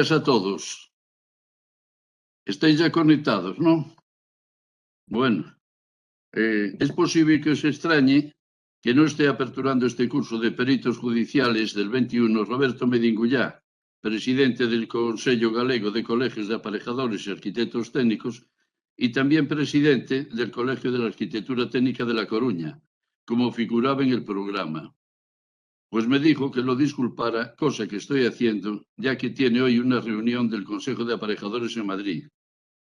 días a todos. ¿Estáis ya conectados, no? Bueno, es posible que os extrañe que no esté aperturando este curso de peritos judiciales del 21 Roberto Medingullá, presidente del Consello Galego de Colegios de Aparejadores y Arquitectos Técnicos y también presidente del Colegio de la Arquitectura Técnica de La Coruña, como figuraba en el programa. Pues me dijo que lo disculpara, cosa que estoy haciendo, ya que tiene hoy una reunión del Consejo de Aparejadores en Madrid.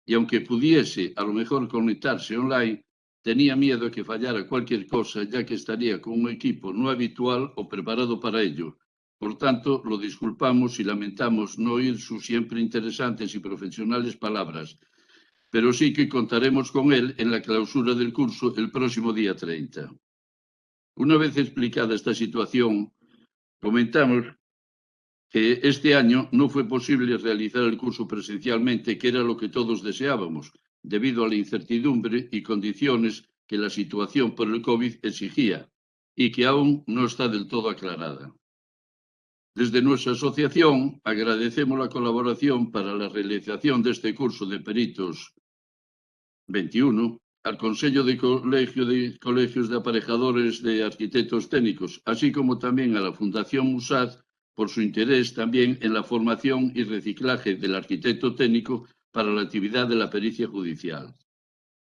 Y aunque pudiese a lo mejor conectarse online, tenía miedo de que fallara cualquier cosa, ya que estaría con un equipo no habitual o preparado para ello. Por tanto, lo disculpamos y lamentamos no oír sus siempre interesantes y profesionales palabras, pero sí que contaremos con él en la clausura del curso el próximo día 30. Una vez explicada esta situación, comentamos que este año no fue posible realizar el curso presencialmente, que era lo que todos deseábamos, debido a la incertidumbre y condiciones que la situación por el COVID exigía y que aún no está del todo aclarada. Desde nuestra asociación agradecemos la colaboración para la realización de este curso de peritos 21 al Consejo de Colegios de Aparejadores de Arquitectos Técnicos, así como también a la Fundación Musad por su interés también en la formación y reciclaje del arquitecto técnico para la actividad de la pericia judicial.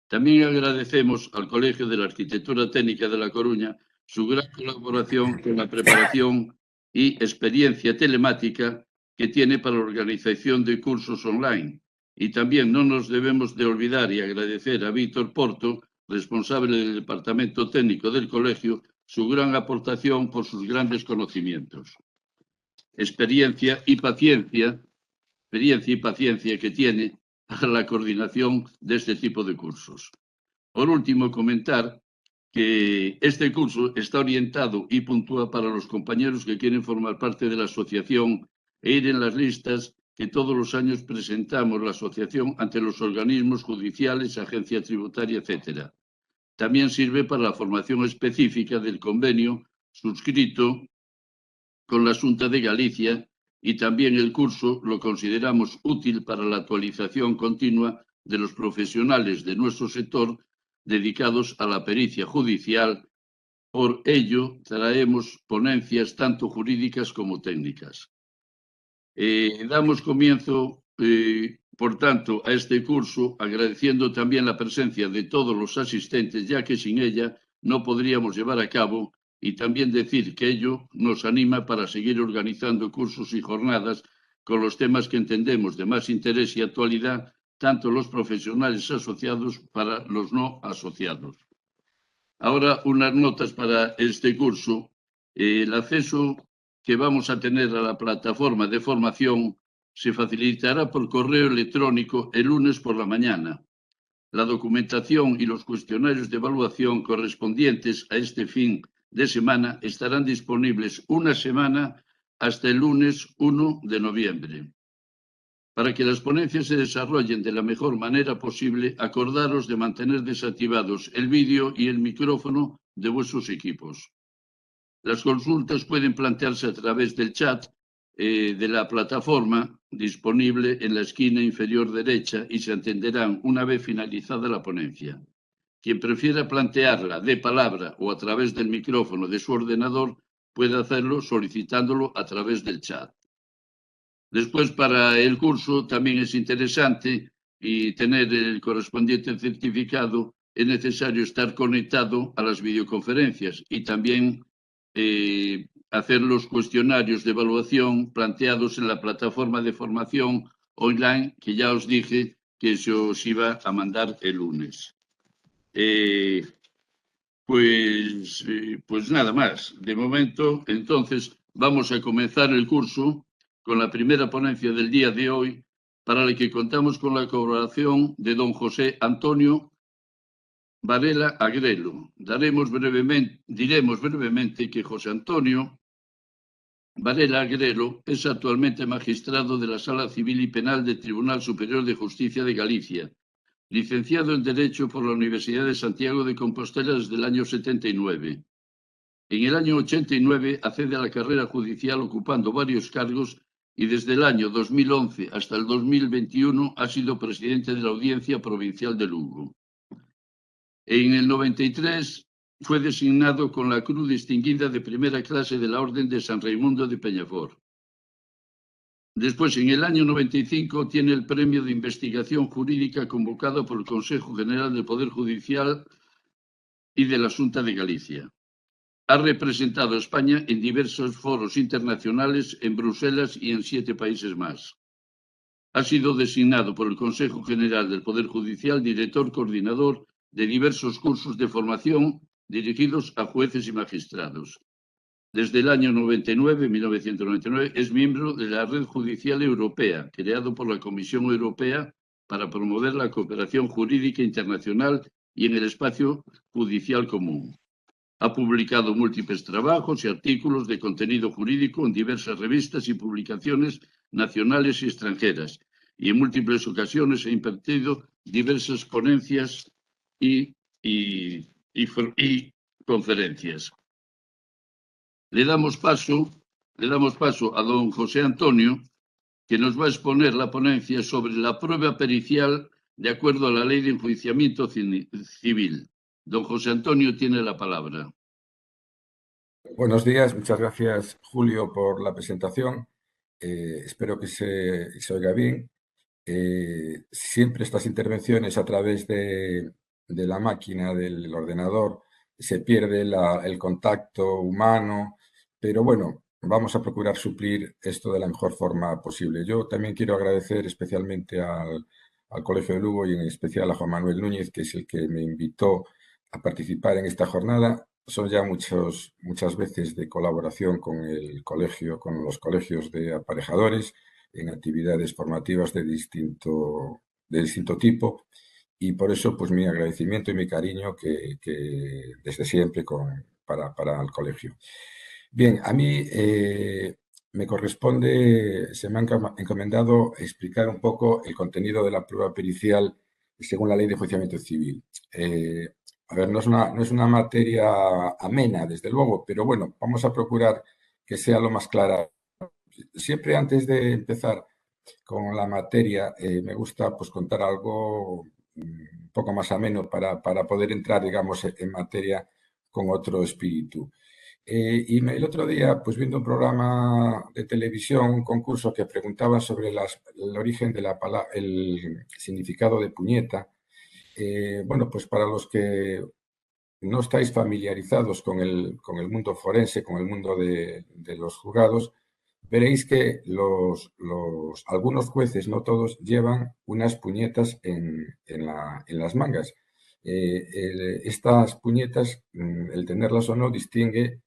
También agradecemos al Colegio de la Arquitectura Técnica de La Coruña su gran colaboración con la preparación y experiencia telemática que tiene para la organización de cursos online. Y también no nos debemos de olvidar y agradecer a Víctor Porto, responsable del Departamento Técnico del Colegio, su gran aportación por sus grandes conocimientos. Experiencia y paciencia que tiene para la coordinación de este tipo de cursos. Por último, comentar que este curso está orientado y puntúa para los compañeros que quieren formar parte de la asociación e ir en las listas que todos los años presentamos la asociación ante los organismos judiciales, agencia tributaria, etc. También sirve para la formación específica del convenio suscrito con la Xunta de Galicia y también el curso lo consideramos útil para la actualización continua de los profesionales de nuestro sector dedicados a la pericia judicial. Por ello, traemos ponencias tanto jurídicas como técnicas. Damos comienzo, por tanto, a este curso agradeciendo también la presencia de todos los asistentes, ya que sin ella no podríamos llevar a cabo, y también decir que ello nos anima para seguir organizando cursos y jornadas con los temas que entendemos de más interés y actualidad, tanto los profesionales asociados para los no asociados. Ahora, unas notas para este curso. El acceso que vamos a tener a la plataforma de formación se facilitará por correo electrónico el lunes por la mañana. La documentación y los cuestionarios de evaluación correspondientes a este fin de semana estarán disponibles una semana hasta el lunes 1 de noviembre. Para que las ponencias se desarrollen de la mejor manera posible, acordaros de mantener desactivados el vídeo y el micrófono de vuestros equipos. Las consultas pueden plantearse a través del chat de la plataforma disponible en la esquina inferior derecha y se atenderán una vez finalizada la ponencia. Quien prefiera plantearla de palabra o a través del micrófono de su ordenador puede hacerlo solicitándolo a través del chat. Después, para el curso también es interesante y tener el correspondiente certificado, es necesario estar conectado a las videoconferencias y también hacer los cuestionarios de evaluación planteados en la plataforma de formación online que ya os dije que se os iba a mandar el lunes. Pues nada más. De momento, entonces, vamos a comenzar el curso con la primera ponencia del día de hoy, para la que contamos con la colaboración de don José Antonio Varela Agrelo. Diremos brevemente que José Antonio Varela Agrelo es actualmente magistrado de la Sala Civil y Penal del Tribunal Superior de Justicia de Galicia, licenciado en Derecho por la Universidad de Santiago de Compostela desde el año 79. En el año 89 accede a la carrera judicial ocupando varios cargos y desde el año 2011 hasta el 2021 ha sido presidente de la Audiencia Provincial de Lugo. En el 93 fue designado con la Cruz Distinguida de Primera Clase de la Orden de San Raimundo de Peñafort. Después, en el año 95, tiene el Premio de Investigación Jurídica convocado por el Consejo General del Poder Judicial y de la Xunta de Galicia. Ha representado a España en diversos foros internacionales en Bruselas y en 7 países más. Ha sido designado por el Consejo General del Poder Judicial director coordinador de diversos cursos de formación dirigidos a jueces y magistrados. Desde el año 1999, es miembro de la Red Judicial Europea, creado por la Comisión Europea para promover la cooperación jurídica internacional y en el espacio judicial común. Ha publicado múltiples trabajos y artículos de contenido jurídico en diversas revistas y publicaciones nacionales y extranjeras, y en múltiples ocasiones ha impartido diversas ponencias y conferencias. Le damos paso a don José Antonio, que nos va a exponer la ponencia sobre la prueba pericial de acuerdo a la Ley de Enjuiciamiento Civil. Don José Antonio tiene la palabra. Buenos días, muchas gracias Julio por la presentación. Espero que se oiga bien. Siempre estas intervenciones a través de la máquina, del ordenador, se pierde el contacto humano, pero bueno, vamos a procurar suplir esto de la mejor forma posible. Yo también quiero agradecer especialmente al Colegio de Lugo y en especial a Juan Manuel Núñez, que es el que me invitó a participar en esta jornada. Son ya muchas veces de colaboración con el colegio, con los colegios de aparejadores en actividades formativas de distinto tipo, y por eso pues mi agradecimiento y mi cariño que desde siempre para el colegio. Bien, a mí me corresponde, se me ha encomendado explicar un poco el contenido de la prueba pericial según la Ley de Enjuiciamiento Civil. A ver, no es una materia amena, desde luego, pero bueno, vamos a procurar que sea lo más clara. Siempre antes de empezar con la materia, me gusta pues contar algo un poco más ameno para poder entrar, digamos, en materia con otro espíritu. El otro día, pues viendo un programa de televisión, un concurso que preguntaba sobre el origen de el significado de puñeta, bueno, pues para los que no estáis familiarizados con el mundo forense, con el mundo de los juzgados, veréis que algunos jueces, no todos, llevan unas puñetas en las mangas. Estas puñetas, el tenerlas o no, distingue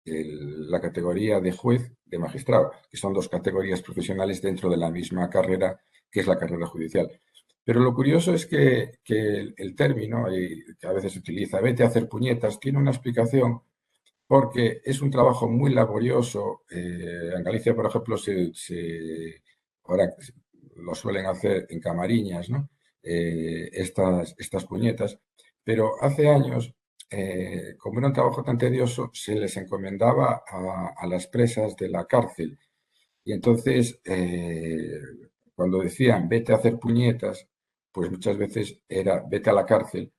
la categoría de juez de magistrado, que son 2 categorías profesionales dentro de la misma carrera, que es la carrera judicial. Pero lo curioso es que el término, que a veces se utiliza, vete a hacer puñetas, tiene una explicación porque es un trabajo muy laborioso. En Galicia, por ejemplo, ahora lo suelen hacer en camariñas, ¿no? Estas puñetas, pero hace años, como era un trabajo tan tedioso, se les encomendaba a las presas de la cárcel. Y entonces, cuando decían vete a hacer puñetas, pues muchas veces era vete a la cárcel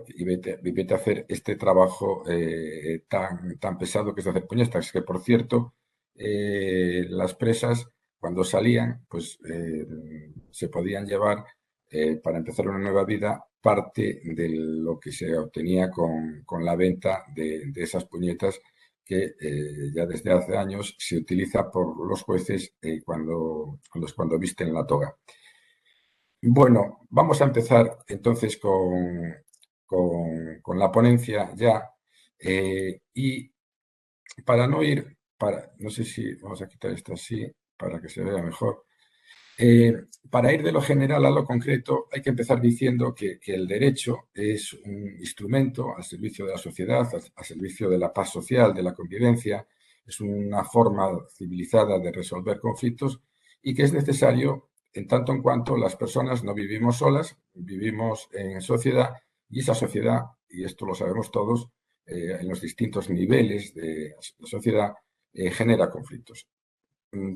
y vete a hacer este trabajo tan pesado que es hacer puñetas, que por cierto, las presas cuando salían, pues se podían llevar para empezar una nueva vida parte de lo que se obtenía con la venta de esas puñetas que ya desde hace años se utiliza por los jueces cuando visten la toga. Bueno, vamos a empezar entonces con la ponencia ya. Y para no ir, no sé si vamos a quitar esto así para que se vea mejor. Para ir de lo general a lo concreto, hay que empezar diciendo que el derecho es un instrumento al servicio de la sociedad, al servicio de la paz social, de la convivencia, es una forma civilizada de resolver conflictos y que es necesario en tanto en cuanto las personas no vivimos solas, vivimos en sociedad, y esa sociedad, y esto lo sabemos todos, en los distintos niveles de la sociedad, genera conflictos.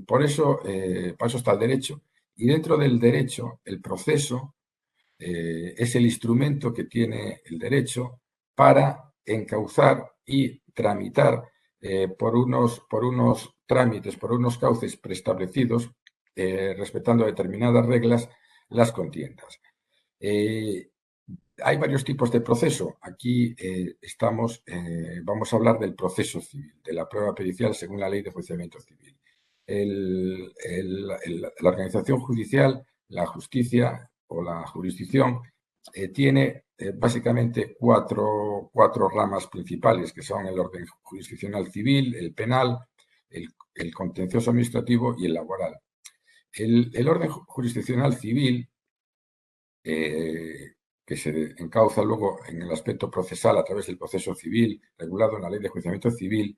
Por eso, para eso está el derecho. Y dentro del derecho, el proceso es el instrumento que tiene el derecho para encauzar y tramitar por unos trámites, por unos cauces preestablecidos, respetando determinadas reglas, las contiendas. Hay varios tipos de proceso. Aquí vamos a hablar del proceso civil, de la prueba pericial según la Ley de Enjuiciamiento Civil. La organización judicial, la justicia o la jurisdicción tiene básicamente cuatro ramas principales, que son el orden jurisdiccional civil, el penal, el contencioso administrativo y el laboral. El orden jurisdiccional civil que se encauza luego en el aspecto procesal a través del proceso civil regulado en la Ley de Enjuiciamiento Civil,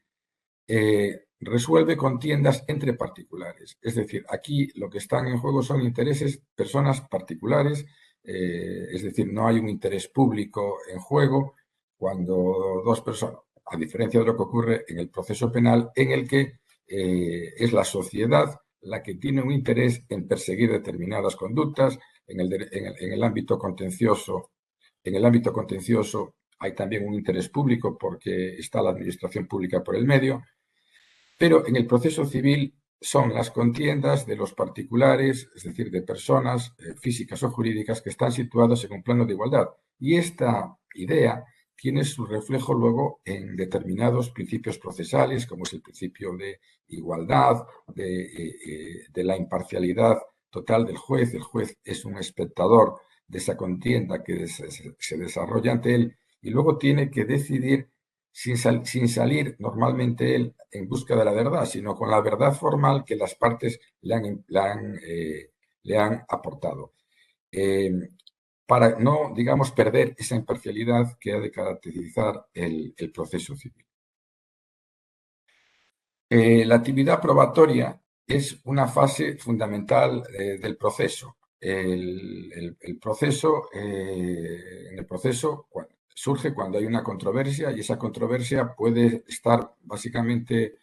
resuelve contiendas entre particulares. Es decir, aquí lo que están en juego son intereses, personas particulares, es decir, no hay un interés público en juego cuando dos personas, a diferencia de lo que ocurre en el proceso penal, en el que es la sociedad la que tiene un interés en perseguir determinadas conductas. En el ámbito contencioso, hay también un interés público porque está la administración pública por el medio, pero en el proceso civil son las contiendas de los particulares, es decir, de personas físicas o jurídicas que están situadas en un plano de igualdad. Y esta idea tiene su reflejo luego en determinados principios procesales, como es el principio de igualdad, de la imparcialidad total del juez. El juez es un espectador de esa contienda que se desarrolla ante él y luego tiene que decidir sin salir normalmente él en busca de la verdad, sino con la verdad formal que las partes le han aportado. Para no, digamos, perder esa imparcialidad que ha de caracterizar el proceso civil. La actividad probatoria es una fase fundamental del proceso. En el proceso, surge cuando hay una controversia y esa controversia puede ser básicamente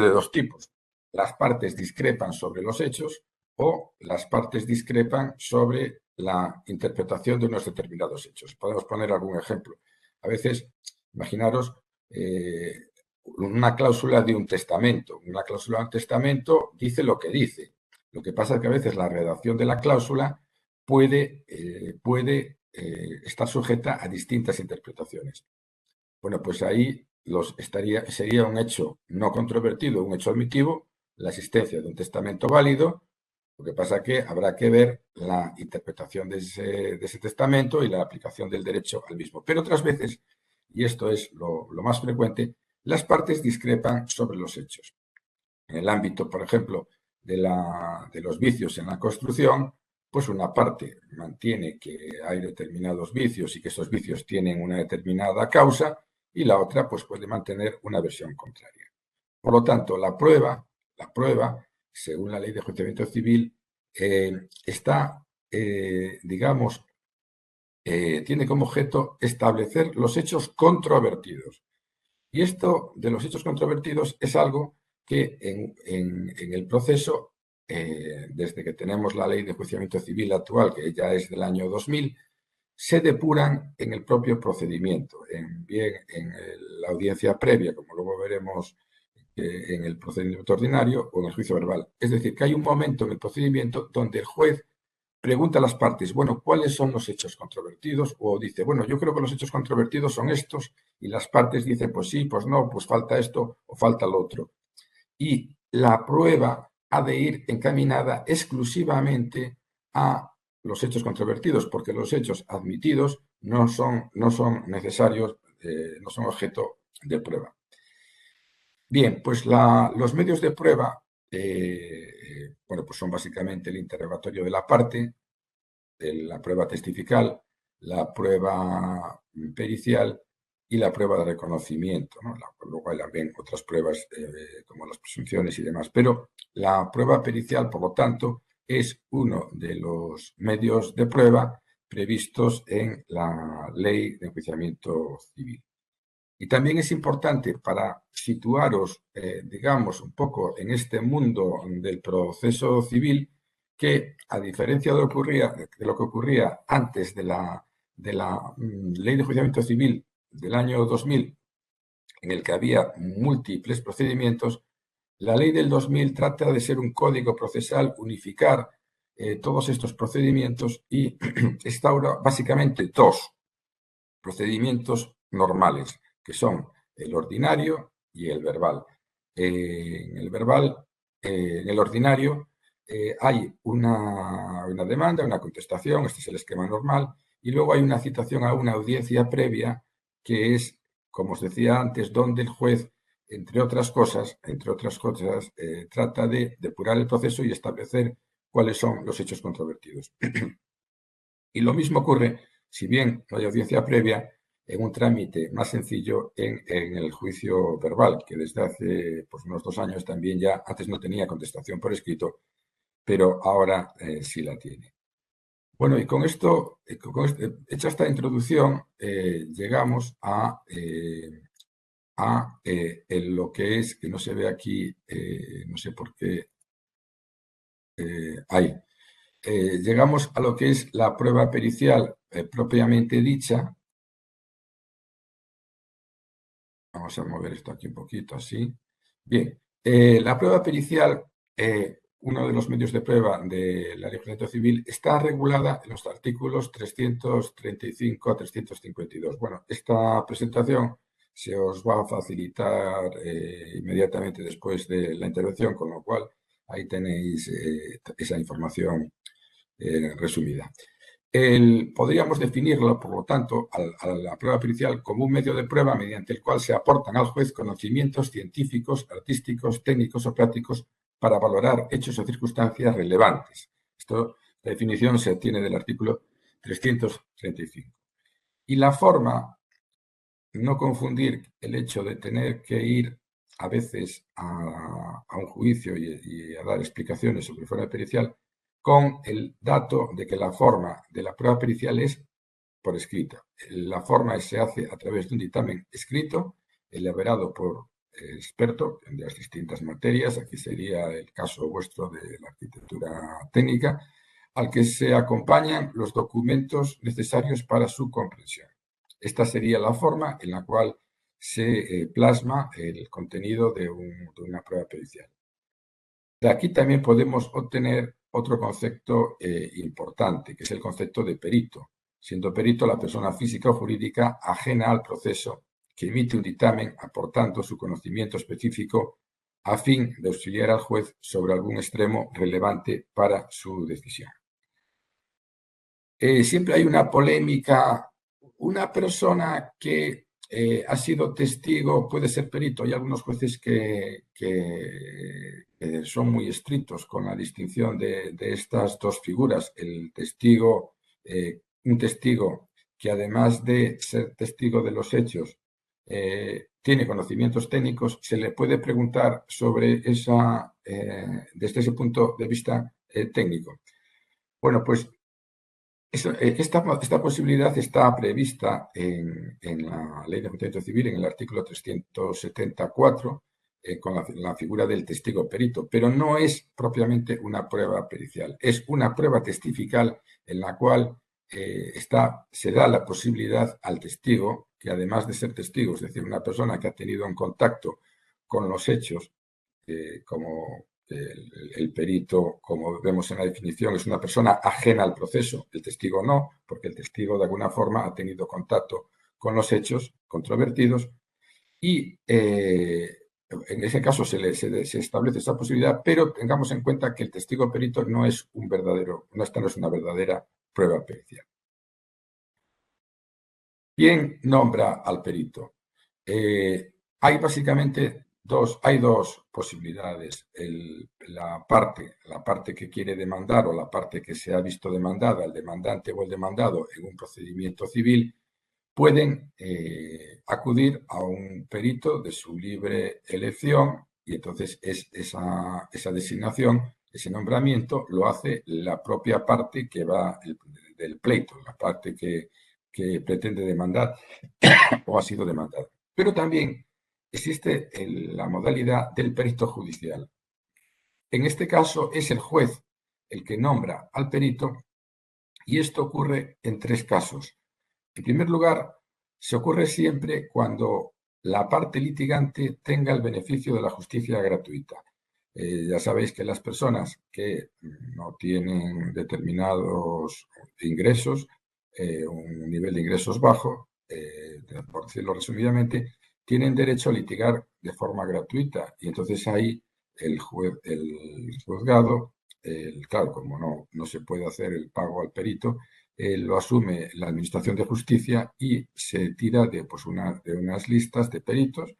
de dos tipos. Las partes discrepan sobre los hechos o las partes discrepan sobre la interpretación de unos determinados hechos. Podemos poner algún ejemplo. A veces, imaginaros, una cláusula de un testamento. Una cláusula de un testamento dice lo que dice. Lo que pasa es que a veces la redacción de la cláusula puede estar sujeta a distintas interpretaciones. Bueno, pues ahí sería un hecho no controvertido, un hecho admitivo, la existencia de un testamento válido. Lo que pasa es que habrá que ver la interpretación de ese testamento y la aplicación del derecho al mismo. Pero otras veces, y esto es lo más frecuente, las partes discrepan sobre los hechos. En el ámbito, por ejemplo, de los vicios en la construcción, pues una parte mantiene que hay determinados vicios y que esos vicios tienen una determinada causa y la otra pues puede mantener una versión contraria. Por lo tanto, la prueba, según la Ley de Enjuiciamiento Civil, tiene como objeto establecer los hechos controvertidos. Y esto de los hechos controvertidos es algo que en el proceso, desde que tenemos la Ley de Enjuiciamiento Civil actual, que ya es del año 2000, se depuran en el propio procedimiento, bien en la audiencia previa, como luego veremos en el procedimiento ordinario o en el juicio verbal. Es decir, que hay un momento en el procedimiento donde el juez pregunta a las partes, bueno, ¿cuáles son los hechos controvertidos? O dice, bueno, yo creo que los hechos controvertidos son estos, y las partes dicen, pues sí, pues no, pues falta esto o falta lo otro. Y la prueba ha de ir encaminada exclusivamente a los hechos controvertidos, porque los hechos admitidos no son necesarios, no son objeto de prueba. Bien, pues los medios de prueba, pues son básicamente el interrogatorio de la parte, la prueba testifical, la prueba pericial y la prueba de reconocimiento, ¿no? Luego hay también otras pruebas como las presunciones y demás, pero la prueba pericial, por lo tanto, es uno de los medios de prueba previstos en la Ley de Enjuiciamiento Civil. Y también es importante para situaros, digamos, un poco en este mundo del proceso civil, que a diferencia de lo que ocurría antes de la Ley de Enjuiciamiento Civil del año 2000, en el que había múltiples procedimientos, la ley del 2000 trata de ser un código procesal, unificar todos estos procedimientos y instaura básicamente dos procedimientos normales, que son el ordinario y el verbal. En el verbal, en el ordinario, hay una demanda, una contestación, este es el esquema normal, y luego hay una citación a una audiencia previa, que es, como os decía antes, donde el juez, entre otras cosas, trata de depurar el proceso y establecer cuáles son los hechos controvertidos. Y lo mismo ocurre, si bien no hay audiencia previa, en un trámite más sencillo en el juicio verbal, que desde hace pues, unos 2 años también ya, antes no tenía contestación por escrito, pero ahora sí la tiene. Bueno, y con esto, hecha esta introducción, llegamos a lo que es, que no se ve aquí, no sé por qué, ahí. Llegamos a lo que es la prueba pericial propiamente dicha. Vamos a mover esto aquí un poquito, así. Bien, la prueba pericial, uno de los medios de prueba de la Ley de Enjuiciamiento Civil, está regulada en los artículos 335 a 352. Bueno, esta presentación se os va a facilitar inmediatamente después de la intervención, con lo cual ahí tenéis esa información resumida. Podríamos definirlo, por lo tanto, a la prueba pericial como un medio de prueba mediante el cual se aportan al juez conocimientos científicos, artísticos, técnicos o prácticos para valorar hechos o circunstancias relevantes. La definición se obtiene del artículo 335. Y la forma, no confundir el hecho de tener que ir a veces a un juicio y a dar explicaciones sobre forma pericial, con el dato de que la forma de la prueba pericial es por escrita. La forma se hace a través de un dictamen escrito, elaborado por experto en las distintas materias, aquí sería el caso vuestro de la arquitectura técnica, al que se acompañan los documentos necesarios para su comprensión. Esta sería la forma en la cual se plasma el contenido de una prueba pericial. De aquí también podemos obtener otro concepto importante, que es el concepto de perito, siendo perito la persona física o jurídica ajena al proceso que emite un dictamen aportando su conocimiento específico a fin de auxiliar al juez sobre algún extremo relevante para su decisión. Siempre hay una polémica. Una persona que ha sido testigo puede ser perito. Hay algunos jueces que son muy estrictos con la distinción de estas dos figuras. El testigo, un testigo que además de ser testigo de los hechos, tiene conocimientos técnicos, se le puede preguntar sobre desde ese punto de vista técnico. Bueno, pues esta posibilidad está prevista en la Ley de Enjuiciamiento Civil, en el artículo 374, con la figura del testigo perito, pero no es propiamente una prueba pericial, es una prueba testifical en la cual se da la posibilidad al testigo, que además de ser testigo, es decir, una persona que ha tenido un contacto con los hechos, como el perito, como vemos en la definición, es una persona ajena al proceso, el testigo no, porque el testigo de alguna forma ha tenido contacto con los hechos controvertidos y en ese caso se establece esa posibilidad, pero tengamos en cuenta que el testigo perito no es esta no es una verdadera prueba pericial. ¿Quién nombra al perito? Hay básicamente hay dos posibilidades. La parte que quiere demandar o la parte que se ha visto demandada, el demandante o el demandado en un procedimiento civil, pueden acudir a un perito de su libre elección y entonces esa designación, ese nombramiento, lo hace la propia parte que va del pleito, la parte que pretende demandar o ha sido demandada. Pero también existe la modalidad del perito judicial. En este caso es el juez el que nombra al perito y esto ocurre en 3 casos. En primer lugar, se ocurre siempre cuando la parte litigante tenga el beneficio de la justicia gratuita. Ya sabéis que las personas que no tienen determinados ingresos, un nivel de ingresos bajo, por decirlo resumidamente, tienen derecho a litigar de forma gratuita y entonces ahí el juzgado, claro, como no se puede hacer el pago al perito, lo asume la Administración de Justicia y se tira de unas listas de peritos,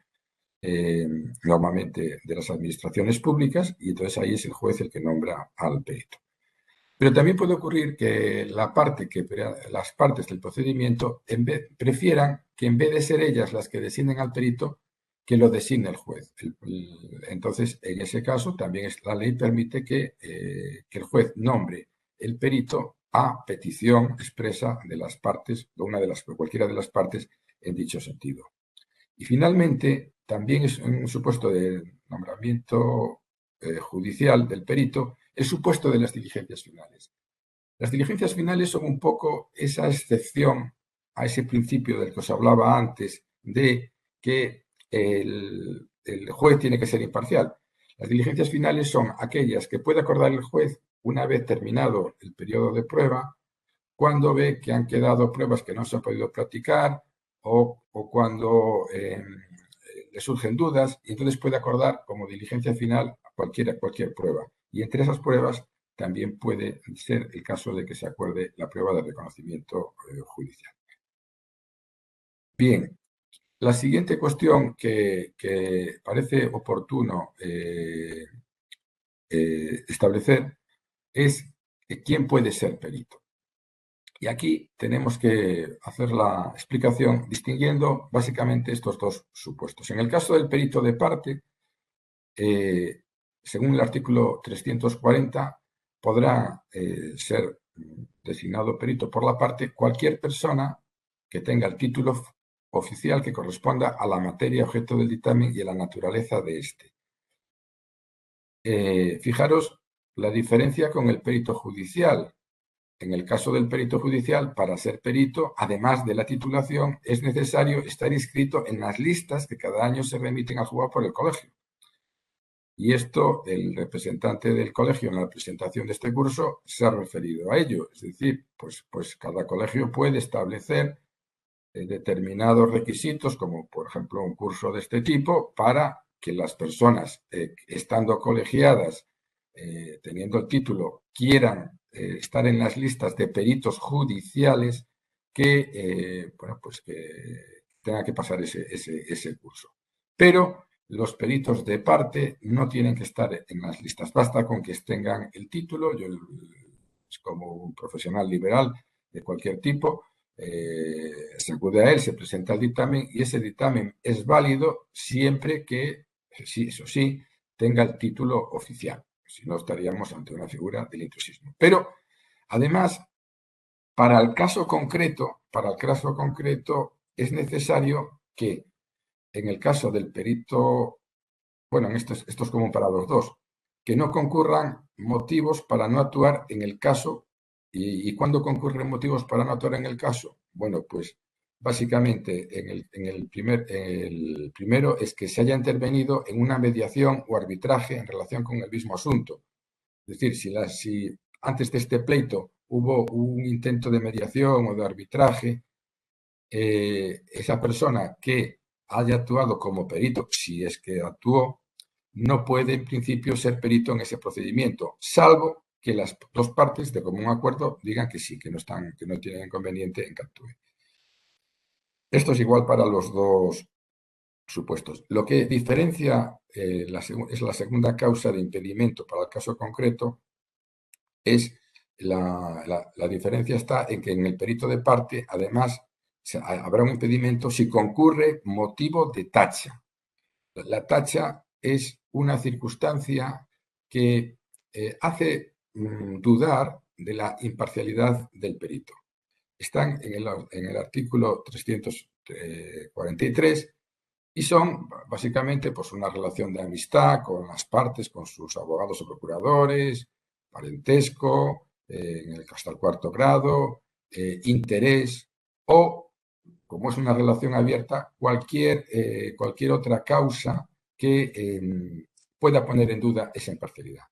normalmente de las administraciones públicas, y entonces ahí es el juez el que nombra al perito. Pero también puede ocurrir que las partes del procedimiento prefieran que en vez de ser ellas las que designen al perito, que lo designe el juez. Entonces, en ese caso, también la ley permite que el juez nombre el perito a petición expresa de las partes, cualquiera de las partes en dicho sentido. Y finalmente, también es un supuesto de nombramiento judicial del perito, el supuesto de las diligencias finales. Las diligencias finales son un poco esa excepción a ese principio del que os hablaba antes, de que el juez tiene que ser imparcial. Las diligencias finales son aquellas que puede acordar el juez una vez terminado el periodo de prueba, cuando ve que han quedado pruebas que no se han podido practicar o cuando le surgen dudas, y entonces puede acordar como diligencia final cualquier prueba. Y entre esas pruebas también puede ser el caso de que se acuerde la prueba de reconocimiento judicial. Bien, la siguiente cuestión que parece oportuno establecer es quién puede ser perito. Y aquí tenemos que hacer la explicación distinguiendo básicamente estos 2 supuestos. En el caso del perito de parte, según el artículo 340, podrá ser designado perito por la parte cualquier persona que tenga el título oficial que corresponda a la materia objeto del dictamen y a la naturaleza de este. Fijaros la diferencia con el perito judicial. En el caso del perito judicial, para ser perito, además de la titulación, es necesario estar inscrito en las listas que cada año se remiten al juzgado por el colegio. Y esto, el representante del colegio en la presentación de este curso se ha referido a ello. Es decir, pues cada colegio puede establecer determinados requisitos, como por ejemplo un curso de este tipo, para que las personas, estando colegiadas, teniendo el título, quieran estar en las listas de peritos judiciales que, que tengan que pasar ese curso. Pero los peritos de parte no tienen que estar en las listas, basta con que tengan el título. Yo, como un profesional liberal de cualquier tipo, se acude a él, se presenta el dictamen y ese dictamen es válido siempre que, eso sí, tenga el título oficial. Si no, estaríamos ante una figura del intrusismo. Pero, además, para el caso concreto, es necesario que, en el caso del perito, bueno, esto es común para los dos, que no concurran motivos para no actuar en el caso. ¿Y cuándo concurren motivos para no actuar en el caso? Bueno, pues básicamente el primero es que se haya intervenido en una mediación o arbitraje en relación con el mismo asunto. Es decir, si antes de este pleito hubo un intento de mediación o de arbitraje, esa persona que haya actuado como perito, si es que actuó, no puede en principio ser perito en ese procedimiento, salvo que las 2 partes de común acuerdo digan que sí, que no tienen inconveniente en que actúe. Esto es igual para los 2 supuestos. Lo que diferencia es la segunda causa de impedimento para el caso concreto, es la diferencia está en que en el perito de parte, además, habrá un impedimento si concurre motivo de tacha. La tacha es una circunstancia que hace dudar de la imparcialidad del perito. Están en el artículo 343 Y son básicamente pues, una relación de amistad con las partes, con sus abogados o procuradores, parentesco, hasta el cuarto grado, interés o, como es una relación abierta, cualquier otra causa que pueda poner en duda esa imparcialidad.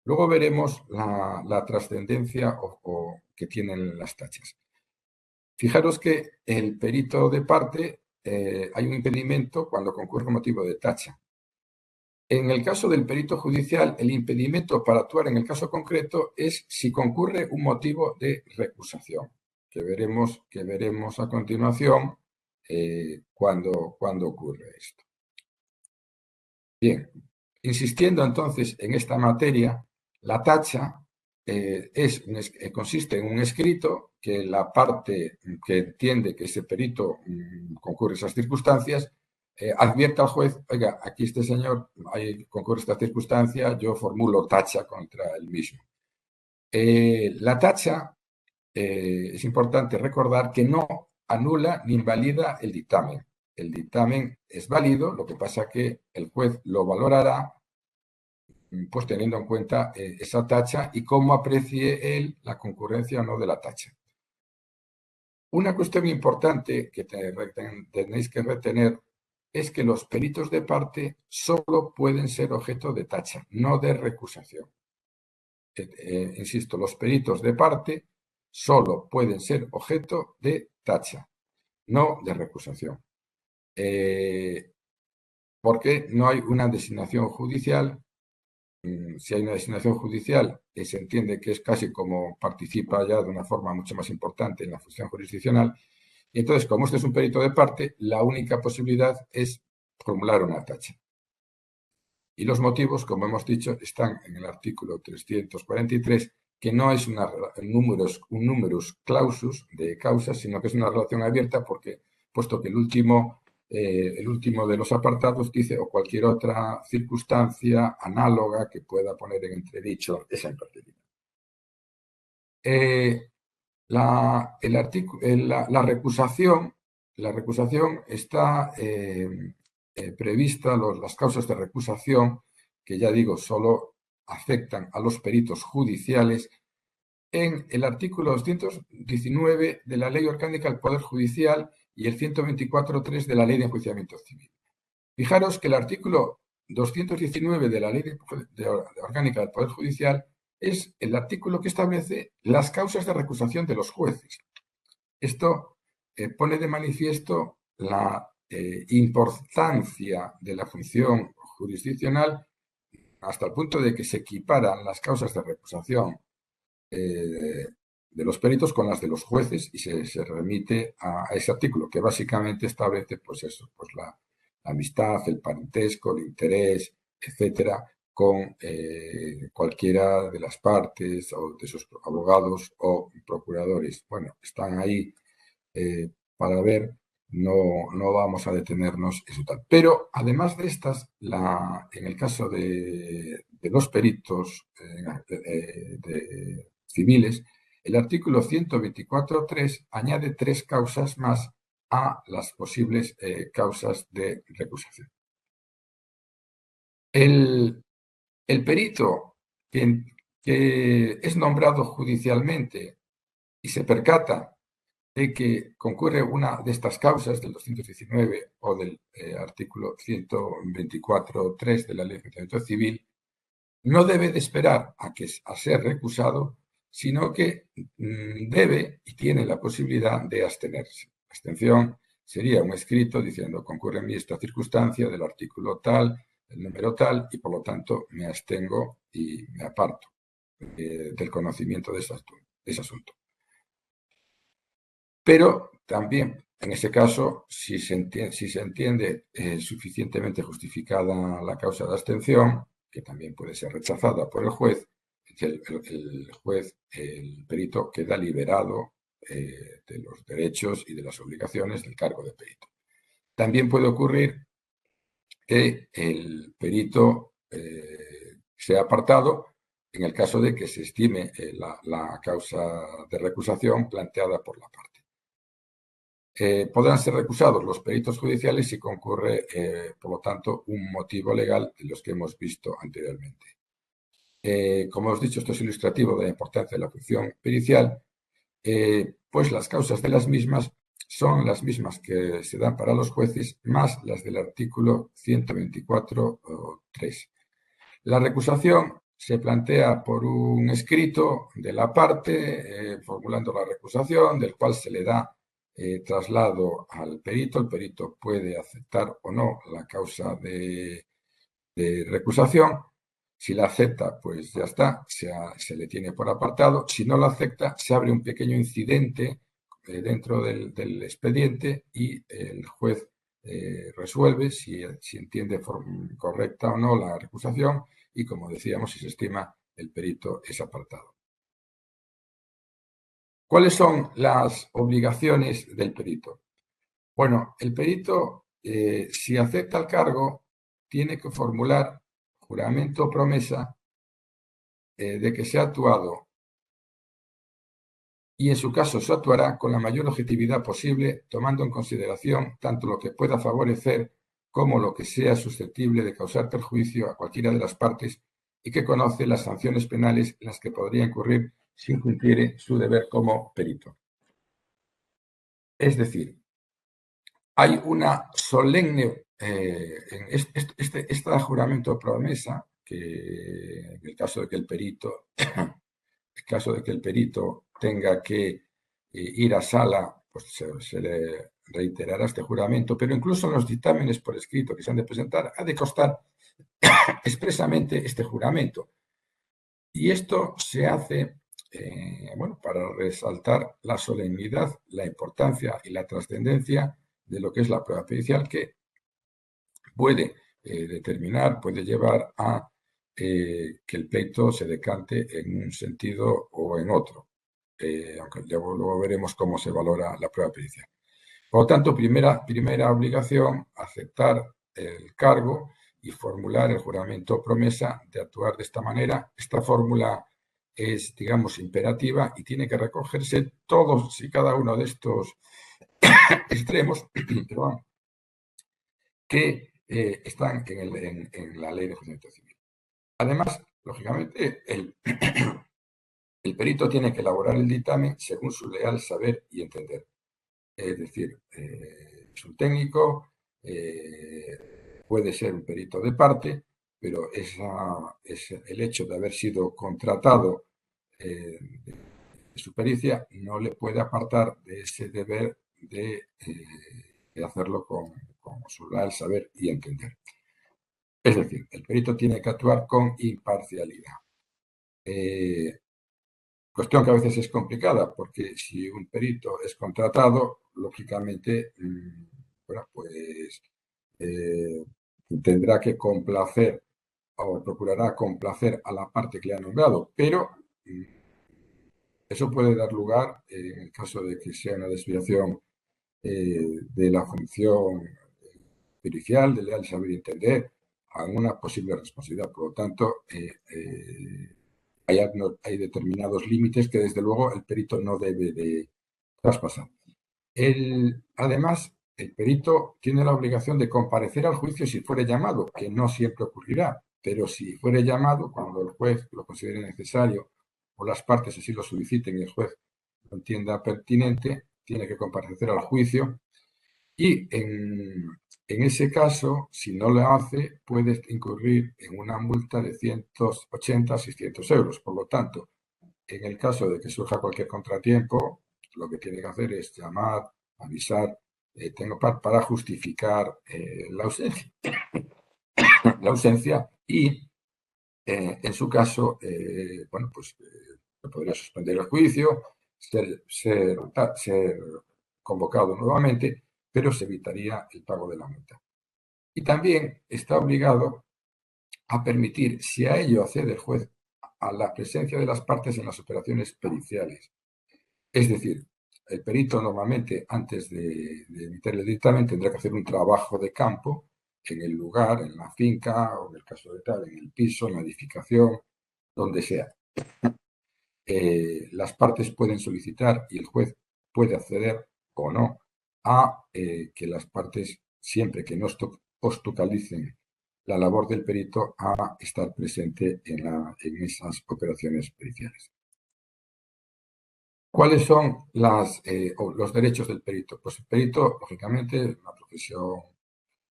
Luego veremos la trascendencia que tienen las tachas. Fijaros que el perito de parte hay un impedimento cuando concurre motivo de tacha. En el caso del perito judicial, el impedimento para actuar en el caso concreto es si concurre un motivo de recusación, que veremos a continuación cuando ocurre esto. Bien, insistiendo entonces en esta materia, la tacha consiste en un escrito que la parte que entiende que ese perito concurre esas circunstancias advierte al juez, oiga, aquí este señor concurre esta circunstancia, yo formulo tacha contra el mismo. La tacha, es importante recordar que no anula ni invalida el dictamen. El dictamen es válido, lo que pasa que el juez lo valorará pues teniendo en cuenta esa tacha y cómo aprecie él la concurrencia o no de la tacha. Una cuestión importante que tenéis que retener es que los peritos de parte solo pueden ser objeto de tacha, no de recusación. Insisto, los peritos de parte solo pueden ser objeto de tacha, no de recusación. Porque no hay una designación judicial. Si hay una designación judicial, se entiende que es casi como participa ya de una forma mucho más importante en la función jurisdiccional. Y entonces, como este es un perito de parte, la única posibilidad es formular una tacha. Y los motivos, como hemos dicho, están en el artículo 343, que no es un numerus clausus de causas, sino que es una relación abierta porque, puesto que el último de los apartados dice o cualquier otra circunstancia análoga que pueda poner en entredicho esa imparcialidad. La recusación está prevista, las causas de recusación, que ya digo, solo afectan a los peritos judiciales, en el artículo 219 de la Ley Orgánica del Poder Judicial y el 124.3 de la Ley de Enjuiciamiento Civil. Fijaros que el artículo 219 de la Ley Orgánica del Poder Judicial es el artículo que establece las causas de recusación de los jueces. Esto pone de manifiesto la importancia de la función jurisdiccional hasta el punto de que se equiparan las causas de recusación de los peritos con las de los jueces y se remite a ese artículo que básicamente establece pues eso, pues la amistad, el parentesco, el interés, etcétera, con cualquiera de las partes o de sus abogados o procuradores. Bueno, están ahí para ver, no vamos a detenernos en tal. Pero además de estas, en el caso de los peritos civiles, el artículo 124.3 añade 3 causas más a las posibles causas de recusación. El perito que es nombrado judicialmente y se percata de que concurre una de estas causas del 219 o del artículo 124.3 de la Ley de Enjuiciamiento Civil, no debe de esperar a ser recusado, sino que debe y tiene la posibilidad de abstenerse. La abstención sería un escrito diciendo concurre en mí esta circunstancia del artículo tal, el número tal, y por lo tanto me abstengo y me aparto del conocimiento de ese asunto. Pero también, en ese caso, si se entiende suficientemente justificada la causa de abstención, que también puede ser rechazada por el juez, el juez, el perito, queda liberado de los derechos y de las obligaciones del cargo de perito. También puede ocurrir que el perito sea apartado en el caso de que se estime la causa de recusación planteada por la parte. Podrán ser recusados los peritos judiciales si concurre, por lo tanto, un motivo legal de los que hemos visto anteriormente. Como os he dicho, esto es ilustrativo de la importancia de la función pericial, pues las causas de las mismas son las mismas que se dan para los jueces, más las del artículo 124.3. La recusación se plantea por un escrito de la parte, formulando la recusación, del cual se le da traslado al perito. El perito puede aceptar o no la causa de recusación. Si la acepta, pues ya está, se le tiene por apartado. Si no la acepta, se abre un pequeño incidente dentro del expediente y el juez resuelve si entiende correcta o no la recusación y, como decíamos, si se estima, el perito es apartado. ¿Cuáles son las obligaciones del perito? Bueno, el perito, si acepta el cargo, tiene que formular juramento o promesa de que se ha actuado y, en su caso, se actuará con la mayor objetividad posible, tomando en consideración tanto lo que pueda favorecer como lo que sea susceptible de causar perjuicio a cualquiera de las partes y que conoce las sanciones penales en las que podría incurrir si incumpliere su deber como perito. Es decir, hay una solemne, este juramento o promesa, que en el caso de que el perito, tenga que ir a sala, pues se le reiterará este juramento, pero incluso en los dictámenes por escrito que se han de presentar, ha de constar expresamente este juramento. Y esto se hace, bueno, para resaltar la solemnidad, la importancia y la trascendencia de lo que es la prueba pericial, que puede determinar, puede llevar a que el pleito se decante en un sentido o en otro, aunque luego veremos cómo se valora la prueba pericial. Por lo tanto, primera obligación, aceptar el cargo y formular el juramento o promesa de actuar de esta manera. Esta fórmula es, digamos, imperativa y tiene que recogerse todos y cada uno de estos extremos que están en la Ley de Enjuiciamiento Civil. Además, lógicamente, el perito tiene que elaborar el dictamen según su leal saber y entender. Es decir, es un técnico, puede ser un perito de parte, pero el hecho de haber sido contratado de su pericia no le puede apartar de ese deber de hacerlo con su leal saber y entender. Es decir, el perito tiene que actuar con imparcialidad. Cuestión que a veces es complicada, porque si un perito es contratado, lógicamente, bueno, pues tendrá que complacer o procurará complacer a la parte que le ha nombrado, pero eso puede dar lugar, en el caso de que sea una desviación de la función pericial, de leal saber y entender, a una posible responsabilidad. Por lo tanto, hay determinados límites que, desde luego, el perito no debe de traspasar. Además, el perito tiene la obligación de comparecer al juicio si fuere llamado, que no siempre ocurrirá, pero si fuere llamado, cuando el juez lo considere necesario o las partes así lo soliciten y el juez lo entienda pertinente, tiene que comparecer al juicio y en ese caso, si no lo hace, puede incurrir en una multa de 180 a 600 euros. Por lo tanto, en el caso de que surja cualquier contratiempo, lo que tiene que hacer es llamar, avisar, para justificar la ausencia y, en su caso, bueno, pues podría suspender el juicio, ser convocado nuevamente, pero se evitaría el pago de la multa. Y también está obligado a permitir, si a ello accede el juez, a la presencia de las partes en las operaciones periciales. Es decir, el perito normalmente, antes de emitir el dictamen, tendrá que hacer un trabajo de campo en el lugar, en la finca, o en el caso de tal, en el piso, en la edificación, donde sea. Las partes pueden solicitar y el juez puede acceder o no a que las partes, siempre que no obstaculicen la labor del perito, a estar presente en esas operaciones periciales. ¿Cuáles son los derechos del perito? Pues el perito, lógicamente, es una profesión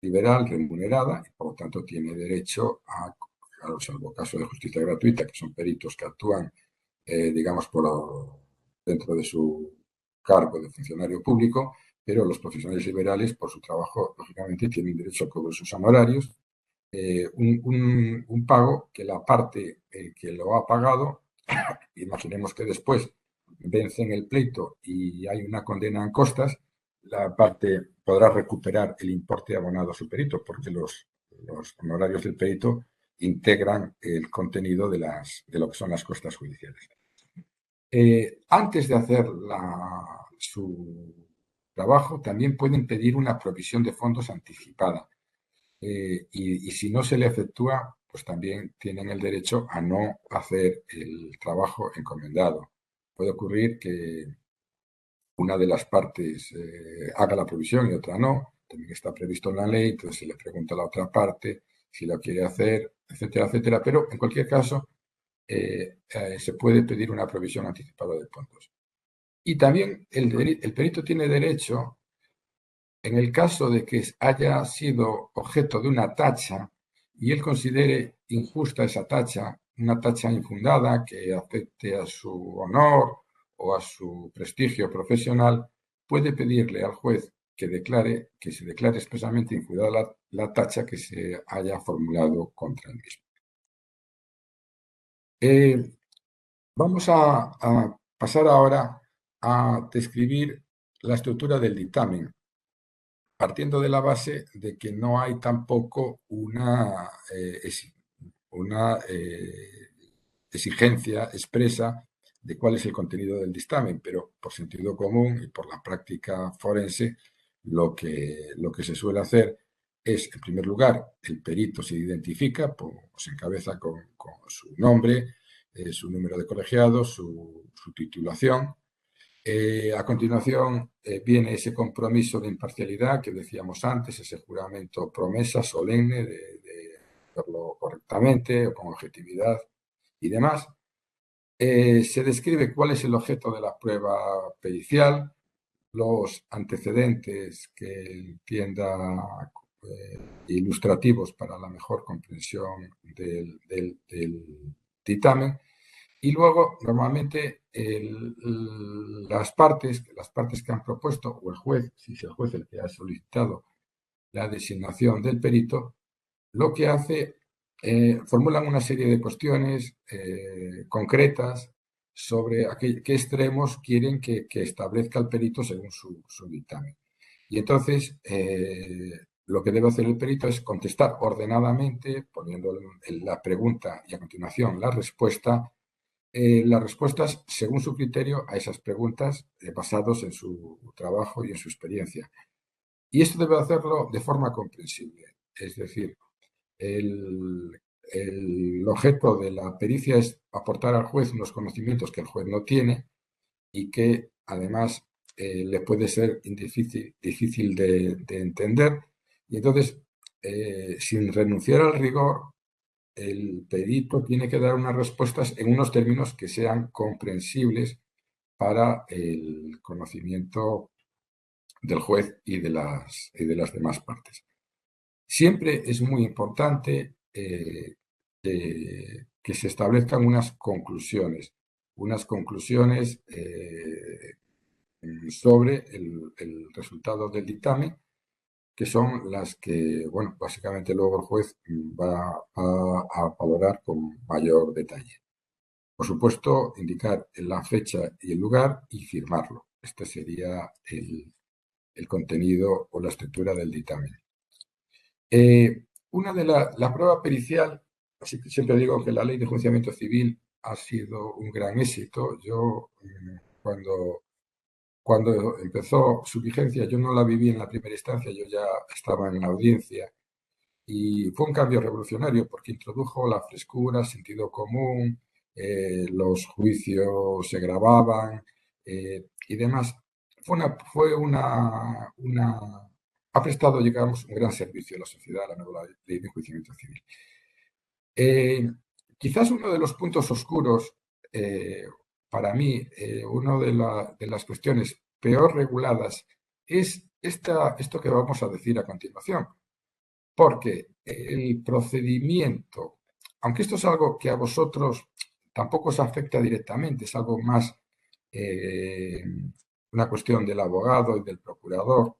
liberal, remunerada, y por lo tanto tiene derecho a, salvo caso de justicia gratuita, que son peritos que actúan, digamos, dentro de su cargo de funcionario público, pero los profesionales liberales, por su trabajo, lógicamente, tienen derecho a cobrar sus honorarios, un pago que la parte que lo ha pagado, imaginemos que después vencen el pleito y hay una condena en costas, la parte podrá recuperar el importe abonado a su perito, porque los honorarios del perito integran el contenido de lo que son las costas judiciales. Antes de hacer su trabajo, también pueden pedir una provisión de fondos anticipada. Y si no se le efectúa, pues también tienen el derecho a no hacer el trabajo encomendado. Puede ocurrir que una de las partes haga la provisión y otra no, también está previsto en la ley, entonces se le pregunta a la otra parte si lo quiere hacer, etcétera, etcétera, pero en cualquier caso se puede pedir una provisión anticipada de fondos. Y también el perito tiene derecho, en el caso de que haya sido objeto de una tacha y él considere injusta esa tacha, una tacha infundada que afecte a su honor o a su prestigio profesional, puede pedirle al juez que se declare expresamente infundada la tacha que se haya formulado contra él mismo. Vamos a pasar ahora a describir la estructura del dictamen, partiendo de la base de que no hay tampoco una exigencia expresa de cuál es el contenido del dictamen, pero por sentido común y por la práctica forense, lo que se suele hacer es, en primer lugar, el perito se identifica, se encabeza con su nombre, su número de colegiado, su titulación. A continuación viene ese compromiso de imparcialidad que decíamos antes, ese juramento promesa solemne de hacerlo correctamente o con objetividad y demás. Se describe cuál es el objeto de la prueba pericial, los antecedentes que entienda ilustrativos para la mejor comprensión del dictamen. Y luego, normalmente, las partes que han propuesto, o el juez, si es el juez el que ha solicitado la designación del perito, lo que hace, formulan una serie de cuestiones concretas sobre qué extremos quieren que establezca el perito según su dictamen. Y entonces, lo que debe hacer el perito es contestar ordenadamente, poniendo la pregunta y a continuación la respuesta, las respuestas según su criterio a esas preguntas basados en su trabajo y en su experiencia. Y esto debe hacerlo de forma comprensible. Es decir, el objeto de la pericia es aportar al juez unos conocimientos que el juez no tiene y que además le puede ser difícil de entender. Y entonces, sin renunciar al rigor, el perito tiene que dar unas respuestas en unos términos que sean comprensibles para el conocimiento del juez y de las demás partes. Siempre es muy importante que se establezcan unas conclusiones sobre el resultado del dictamen, que son las que, bueno, básicamente luego el juez va a valorar con mayor detalle. Por supuesto, indicar la fecha y el lugar y firmarlo. Este sería el contenido o la estructura del dictamen. La prueba pericial, así que siempre digo que la ley de enjuiciamiento civil ha sido un gran éxito. Yo, cuando empezó su vigencia, yo no la viví en la primera instancia, yo ya estaba en la audiencia y fue un cambio revolucionario porque introdujo la frescura, sentido común, los juicios se grababan y demás. ha prestado, digamos, un gran servicio a la sociedad, a la nueva ley de enjuiciamiento civil. Quizás uno de los puntos oscuros, para mí, una de las cuestiones peor reguladas es esto que vamos a decir a continuación, porque el procedimiento, aunque esto es algo que a vosotros tampoco os afecta directamente, es algo más una cuestión del abogado y del procurador,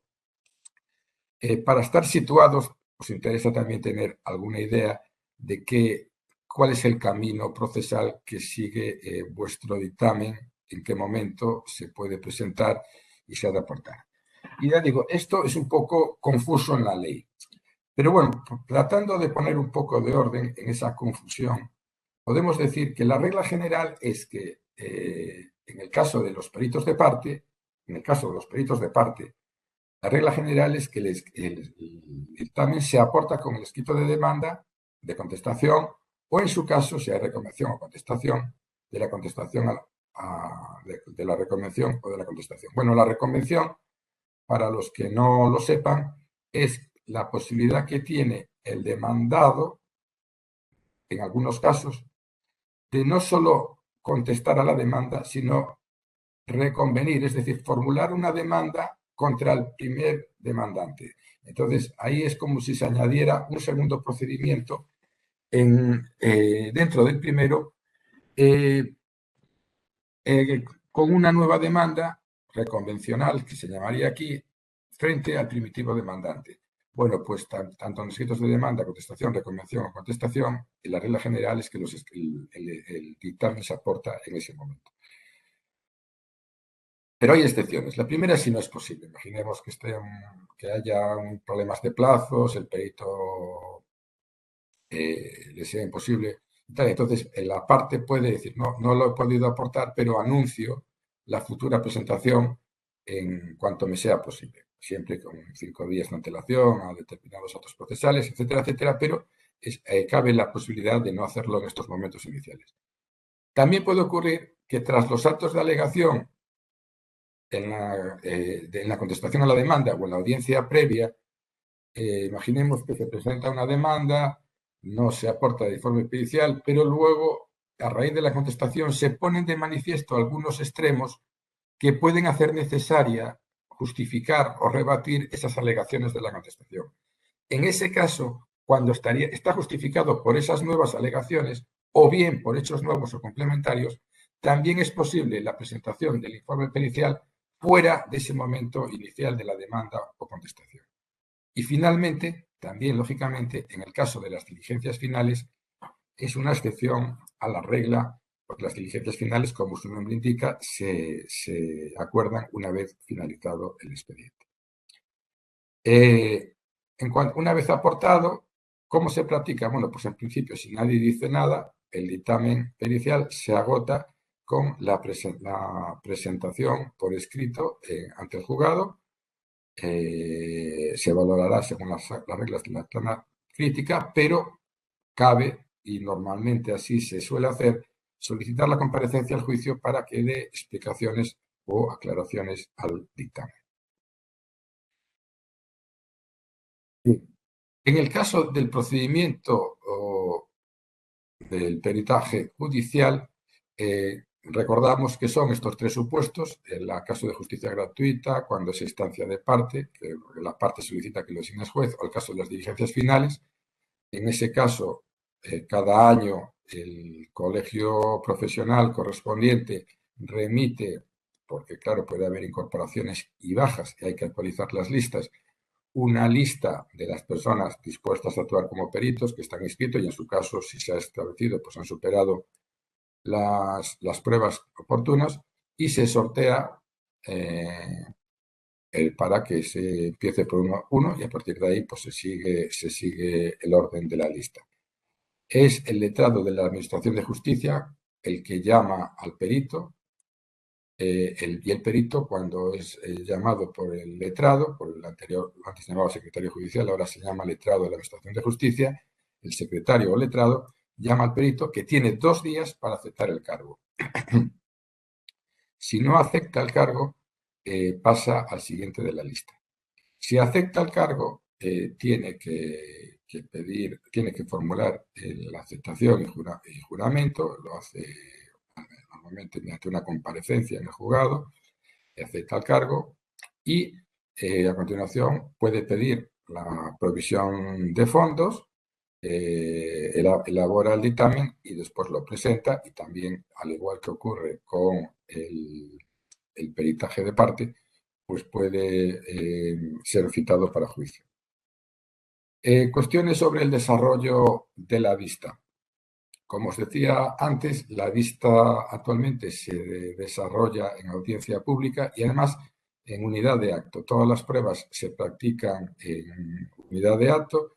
para estar situados os interesa también tener alguna idea de cuál es el camino procesal que sigue vuestro dictamen, en qué momento se puede presentar y se ha de aportar. Y ya digo, esto es un poco confuso en la ley. Pero bueno, tratando de poner un poco de orden en esa confusión, podemos decir que la regla general es que en el caso de los peritos de parte, la regla general es que el dictamen se aporta con el escrito de demanda, de contestación, o en su caso, si hay recomendación o contestación, de la contestación de la recomendación o de la contestación. Bueno, la recomendación, para los que no lo sepan, es la posibilidad que tiene el demandado, en algunos casos, de no solo contestar a la demanda, sino reconvenir, es decir, formular una demanda contra el primer demandante. Entonces, ahí es como si se añadiera un segundo procedimiento dentro del primero con una nueva demanda reconvencional, que se llamaría aquí, frente al primitivo demandante. Bueno, pues tanto en escritos de demanda, contestación, reconvención o contestación, la regla general es que el dictamen se aporta en ese momento. Pero hay excepciones. La primera si no es posible. Imaginemos que haya problemas de plazos, el perito le sea imposible. Entonces, la parte puede decir, no lo he podido aportar, pero anuncio la futura presentación en cuanto me sea posible, siempre con 5 días de antelación a determinados actos procesales, etcétera, etcétera, pero cabe la posibilidad de no hacerlo en estos momentos iniciales. También puede ocurrir que tras los actos de alegación en la contestación a la demanda o en la audiencia previa, imaginemos que se presenta una demanda, no se aporta de informe pericial, pero luego, a raíz de la contestación, se ponen de manifiesto algunos extremos que pueden hacer necesaria justificar o rebatir esas alegaciones de la contestación. En ese caso, cuando está justificado por esas nuevas alegaciones o bien por hechos nuevos o complementarios, también es posible la presentación del informe pericial fuera de ese momento inicial de la demanda o contestación. Y finalmente, también lógicamente, en el caso de las diligencias finales, es una excepción a la regla, porque las diligencias finales, como su nombre indica, se acuerdan una vez finalizado el expediente. Una vez aportado, ¿cómo se practica? Bueno, pues en principio, si nadie dice nada, el dictamen pericial se agota con la presentación por escrito ante el juzgado. Se valorará según las reglas de la plana crítica, pero cabe, y normalmente así se suele hacer, solicitar la comparecencia al juicio para que dé explicaciones o aclaraciones al dictamen. En el caso del procedimiento o del peritaje judicial, recordamos que son estos 3 supuestos: el caso de justicia gratuita, cuando es instancia de parte, que la parte solicita que lo designe el juez, o el caso de las diligencias finales. En ese caso, cada año el colegio profesional correspondiente remite, porque claro, puede haber incorporaciones y bajas y hay que actualizar las listas, una lista de las personas dispuestas a actuar como peritos que están inscritos y en su caso, si se ha establecido, pues han superado las pruebas oportunas y se sortea para que se empiece por uno y a partir de ahí pues se sigue el orden de la lista. Es el letrado de la Administración de Justicia el que llama al perito y el perito, cuando es llamado por el letrado, por el anterior, antes se llamaba secretario judicial, ahora se llama letrado de la Administración de Justicia, el secretario o letrado llama al perito, que tiene 2 días para aceptar el cargo. Si no acepta el cargo, pasa al siguiente de la lista. Si acepta el cargo, tiene que formular la aceptación y juramento, lo hace normalmente mediante una comparecencia en el juzgado, acepta el cargo y a continuación puede pedir la provisión de fondos, elabora el dictamen y después lo presenta, y también, al igual que ocurre con el peritaje de parte, pues puede ser citado para juicio. Cuestiones sobre el desarrollo de la vista. Como os decía antes, la vista actualmente se desarrolla en audiencia pública y además en unidad de acto. Todas las pruebas se practican en unidad de acto.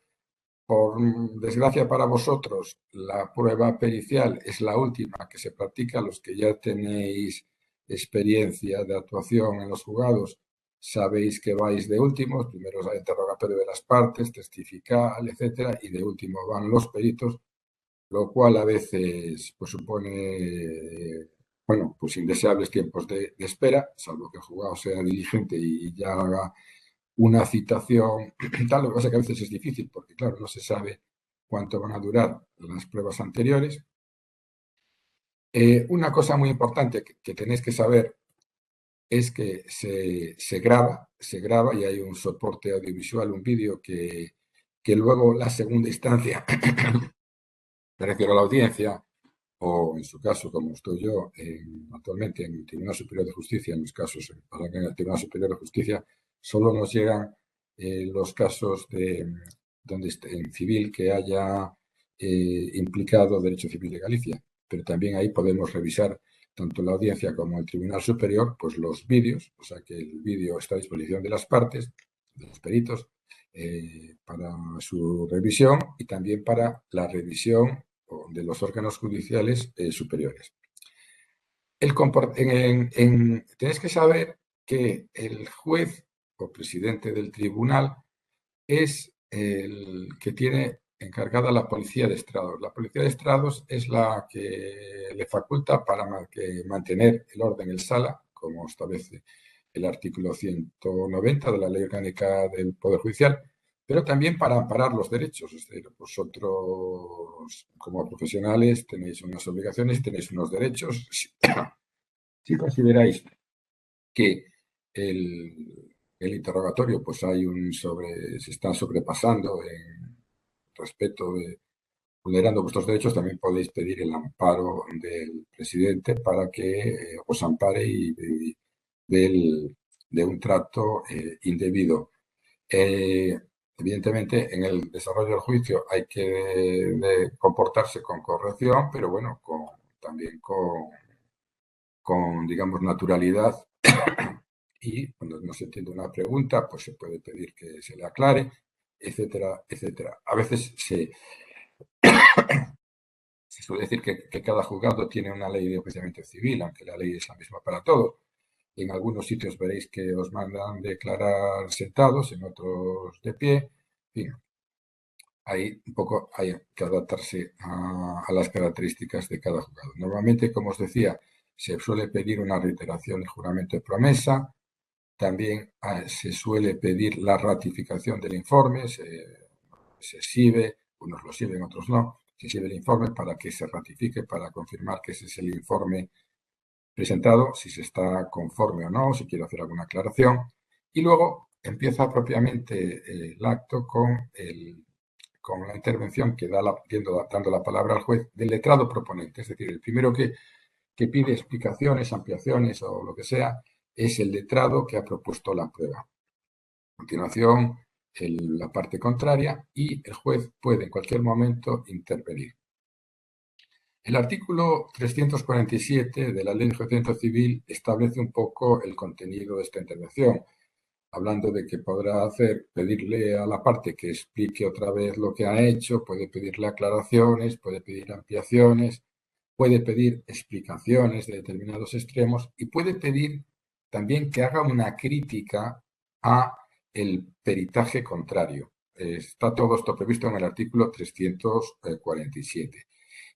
Por desgracia para vosotros, la prueba pericial es la última que se practica. Los que ya tenéis experiencia de actuación en los juzgados sabéis que vais de últimos. Primero es el interrogatorio de las partes, testificar, etcétera, y de último van los peritos, lo cual a veces pues supone, bueno, pues indeseables tiempos de espera, salvo que el juzgado sea diligente y ya haga una citación tal. Lo que pasa es que a veces es difícil porque, claro, no se sabe cuánto van a durar las pruebas anteriores. Una cosa muy importante que tenéis que saber es que se graba y hay un soporte audiovisual, un vídeo que luego la segunda instancia, me refiero a la audiencia, o en su caso, como estoy yo actualmente en el Tribunal Superior de Justicia, en los casos en el Tribunal Superior de Justicia, solo nos llegan los casos donde en civil que haya implicado Derecho Civil de Galicia, pero también ahí podemos revisar tanto la audiencia como el Tribunal Superior, pues los vídeos, o sea que el vídeo está a disposición de las partes, de los peritos, para su revisión y también para la revisión de los órganos judiciales superiores. Tenéis que saber que el juez o presidente del tribunal es el que tiene encargada la policía de estrados. La policía de estrados es la que le faculta para mantener el orden en sala, como establece el artículo 190 de la Ley Orgánica del Poder Judicial, pero también para amparar los derechos. Es decir, vosotros como profesionales tenéis unas obligaciones y tenéis unos derechos. Si consideráis que el interrogatorio pues se está sobrepasando en respeto de vulnerando vuestros derechos, también podéis pedir el amparo del presidente para que os ampare y de un trato indebido. Evidentemente, en el desarrollo del juicio hay que comportarse con corrección, pero bueno, también con, digamos, naturalidad. Y cuando no se entiende una pregunta, pues se puede pedir que se le aclare, etcétera, etcétera. A veces se suele decir que cada juzgado tiene una ley de enjuiciamiento civil, aunque la ley es la misma para todos. En algunos sitios veréis que os mandan declarar sentados, en otros de pie. En fin, ahí un poco hay que adaptarse a las características de cada juzgado. Normalmente, como os decía, se suele pedir una reiteración del juramento de promesa. También se suele pedir la ratificación del informe. Se exhibe, unos lo exhiben, otros no. Se exhibe el informe para que se ratifique, para confirmar que ese es el informe presentado, si se está conforme o no, si quiere hacer alguna aclaración. Y luego empieza propiamente el acto con la intervención que dando la palabra al juez del letrado proponente. Es decir, el primero que pide explicaciones, ampliaciones o lo que sea, es el letrado que ha propuesto la prueba. A continuación, la parte contraria, y el juez puede en cualquier momento intervenir. El artículo 347 de la Ley de Enjuiciamiento Civil establece un poco el contenido de esta intervención, hablando de que podrá pedirle a la parte que explique otra vez lo que ha hecho, puede pedirle aclaraciones, puede pedir ampliaciones, puede pedir explicaciones de determinados extremos y puede pedir también que haga una crítica a el peritaje contrario. Está todo esto previsto en el artículo 347.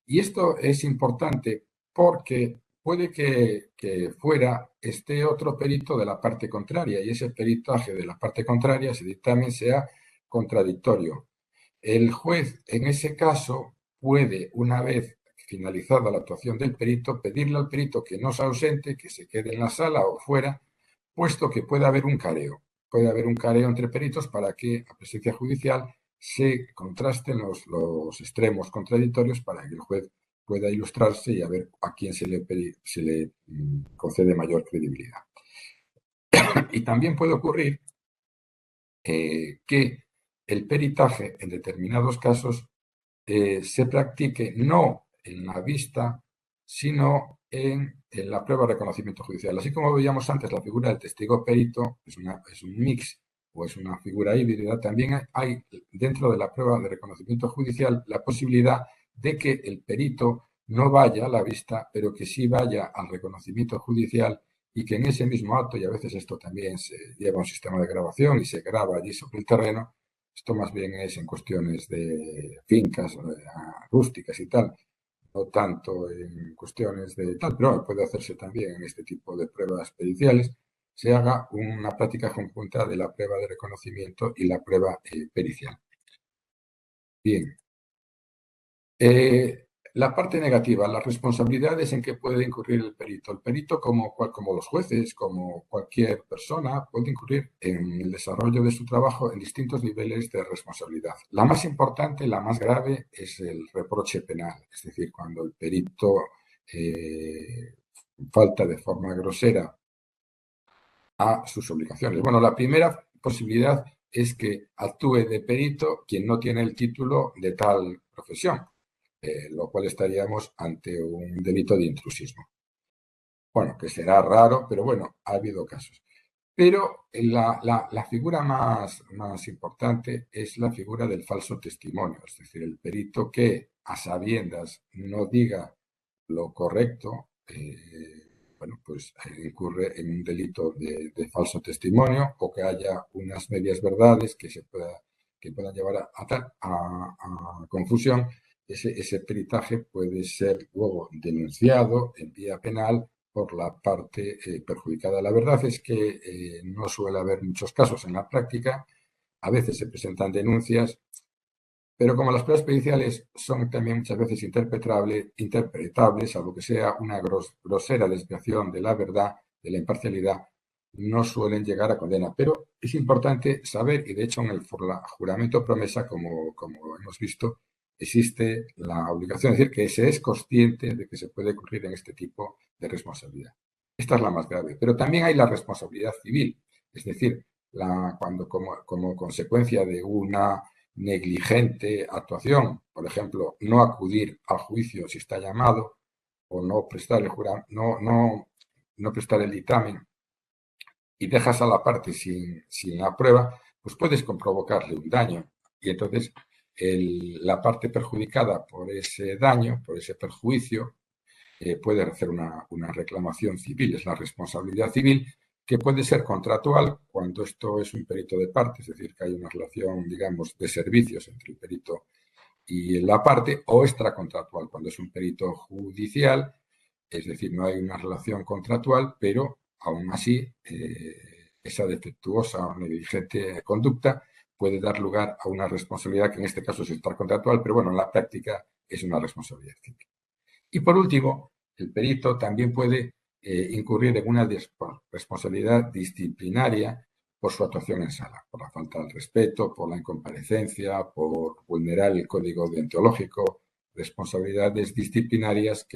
Y esto es importante porque puede que fuera este otro perito de la parte contraria y ese peritaje de la parte contraria, ese dictamen, sea contradictorio. El juez, en ese caso, puede, una vez finalizada la actuación del perito, pedirle al perito que no se ausente, que se quede en la sala o fuera, puesto que puede haber un careo. Puede haber un careo entre peritos para que, a presencia judicial, se contrasten los extremos contradictorios para que el juez pueda ilustrarse y a ver a quién se le concede mayor credibilidad. Y también puede ocurrir que el peritaje, en determinados casos, se practique no en la vista, sino en la prueba de reconocimiento judicial. Así como veíamos antes, la figura del testigo perito es un mix o es una figura híbrida, también hay dentro de la prueba de reconocimiento judicial la posibilidad de que el perito no vaya a la vista, pero que sí vaya al reconocimiento judicial y que en ese mismo acto, y a veces esto también se lleva a un sistema de grabación y se graba allí sobre el terreno, esto más bien es en cuestiones de fincas rústicas y tal, no tanto en cuestiones de tal, pero puede hacerse también en este tipo de pruebas periciales, se haga una práctica conjunta de la prueba de reconocimiento y la prueba pericial. Bien. La parte negativa, las responsabilidades en que puede incurrir el perito. El perito, como los jueces, como cualquier persona, puede incurrir en el desarrollo de su trabajo en distintos niveles de responsabilidad. La más importante, la más grave, es el reproche penal, es decir, cuando el perito falta de forma grosera a sus obligaciones. Bueno, la primera posibilidad es que actúe de perito quien no tiene el título de tal profesión, lo cual estaríamos ante un delito de intrusismo. Bueno, que será raro, pero bueno, ha habido casos. Pero la figura más importante es la figura del falso testimonio, es decir, el perito que a sabiendas no diga lo correcto, bueno, pues incurre en un delito de falso testimonio o que haya unas medias verdades que puedan llevar a confusión. Ese peritaje puede ser luego denunciado en vía penal por la parte perjudicada. La verdad es que no suele haber muchos casos en la práctica. A veces se presentan denuncias, pero como las pruebas periciales son también muchas veces interpretables, salvo que sea una grosera desviación de la verdad, de la imparcialidad, no suelen llegar a condena. Pero es importante saber, y de hecho en el juramento promesa, como hemos visto, existe la obligación de decir que se es consciente de que se puede ocurrir en este tipo de responsabilidad. Esta es la más grave. Pero también hay la responsabilidad civil, es decir, cuando como consecuencia de una negligente actuación, por ejemplo, no acudir al juicio si está llamado o no prestar no prestar el dictamen y dejas a la parte sin la prueba, pues puedes provocarle un daño. Y entonces la parte perjudicada por ese daño, por ese perjuicio, puede hacer una reclamación civil, es la responsabilidad civil, que puede ser contractual cuando esto es un perito de parte, es decir, que hay una relación, digamos, de servicios entre el perito y la parte, o extracontractual, cuando es un perito judicial, es decir, no hay una relación contractual, pero aún así esa defectuosa o negligente conducta puede dar lugar a una responsabilidad que en este caso es extracontractual, pero bueno, en la práctica es una responsabilidad civil. Y por último, el perito también puede incurrir en una responsabilidad disciplinaria por su actuación en sala, por la falta de respeto, por la incomparecencia, por vulnerar el código deontológico, responsabilidades disciplinarias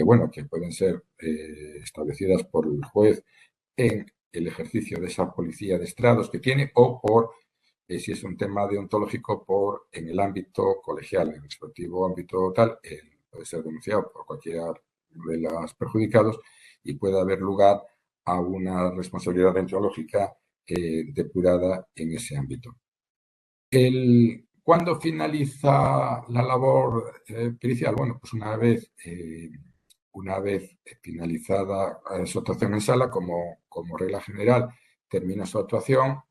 bueno, que pueden ser establecidas por el juez en el ejercicio de esa policía de estrados que tiene o por, si es un tema deontológico, en el ámbito colegial, en el respectivo ámbito tal, puede ser denunciado por cualquiera de los perjudicados y puede haber lugar a una responsabilidad deontológica depurada en ese ámbito. ¿Cuándo finaliza la labor pericial? Bueno, pues una vez finalizada su actuación en sala, como regla general, termina su actuación,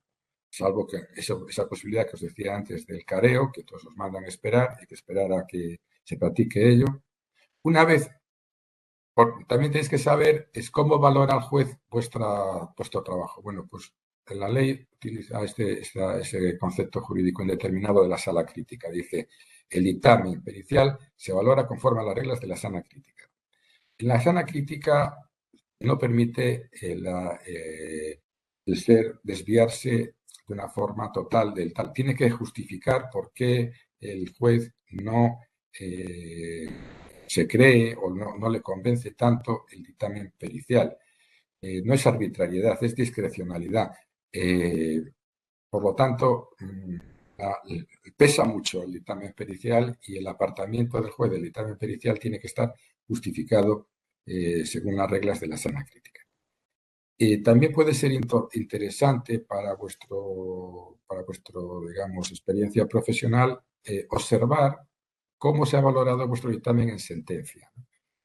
salvo que esa posibilidad que os decía antes del careo, que todos os mandan a esperar, hay que esperar a que se practique ello. Una vez También tenéis que saber es cómo valora el juez vuestro trabajo. Bueno, pues la ley utiliza ese concepto jurídico indeterminado de la sala crítica. Dice, el dictamen pericial se valora conforme a las reglas de la sana crítica. En la sana crítica no permite el ser desviarse de una forma total del tal. Tiene que justificar por qué el juez no se cree o no le convence tanto el dictamen pericial. No es arbitrariedad, es discrecionalidad. Por lo tanto, pesa mucho el dictamen pericial y el apartamiento del juez del dictamen pericial tiene que estar justificado según las reglas de la sana crítica. También puede ser interesante para vuestro, digamos, experiencia profesional observar cómo se ha valorado vuestro dictamen en sentencia.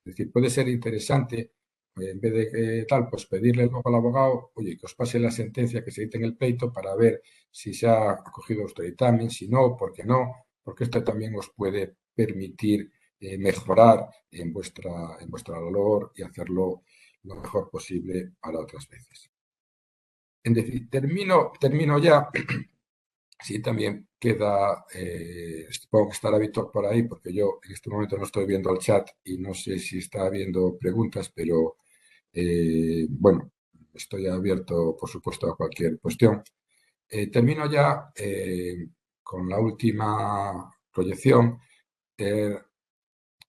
Es decir, puede ser interesante, en vez de tal, pues pedirle luego al abogado, oye, que os pase la sentencia que se dicte en el pleito para ver si se ha acogido vuestro dictamen, si no, por qué no, porque esto también os puede permitir mejorar en vuestra labor y hacerlo lo mejor posible para otras veces. En decir, termino ya. Sí, también queda, supongo que estará Víctor por ahí, porque yo en este momento no estoy viendo el chat y no sé si está habiendo preguntas, pero bueno, estoy abierto, por supuesto, a cualquier cuestión. Termino ya con la última proyección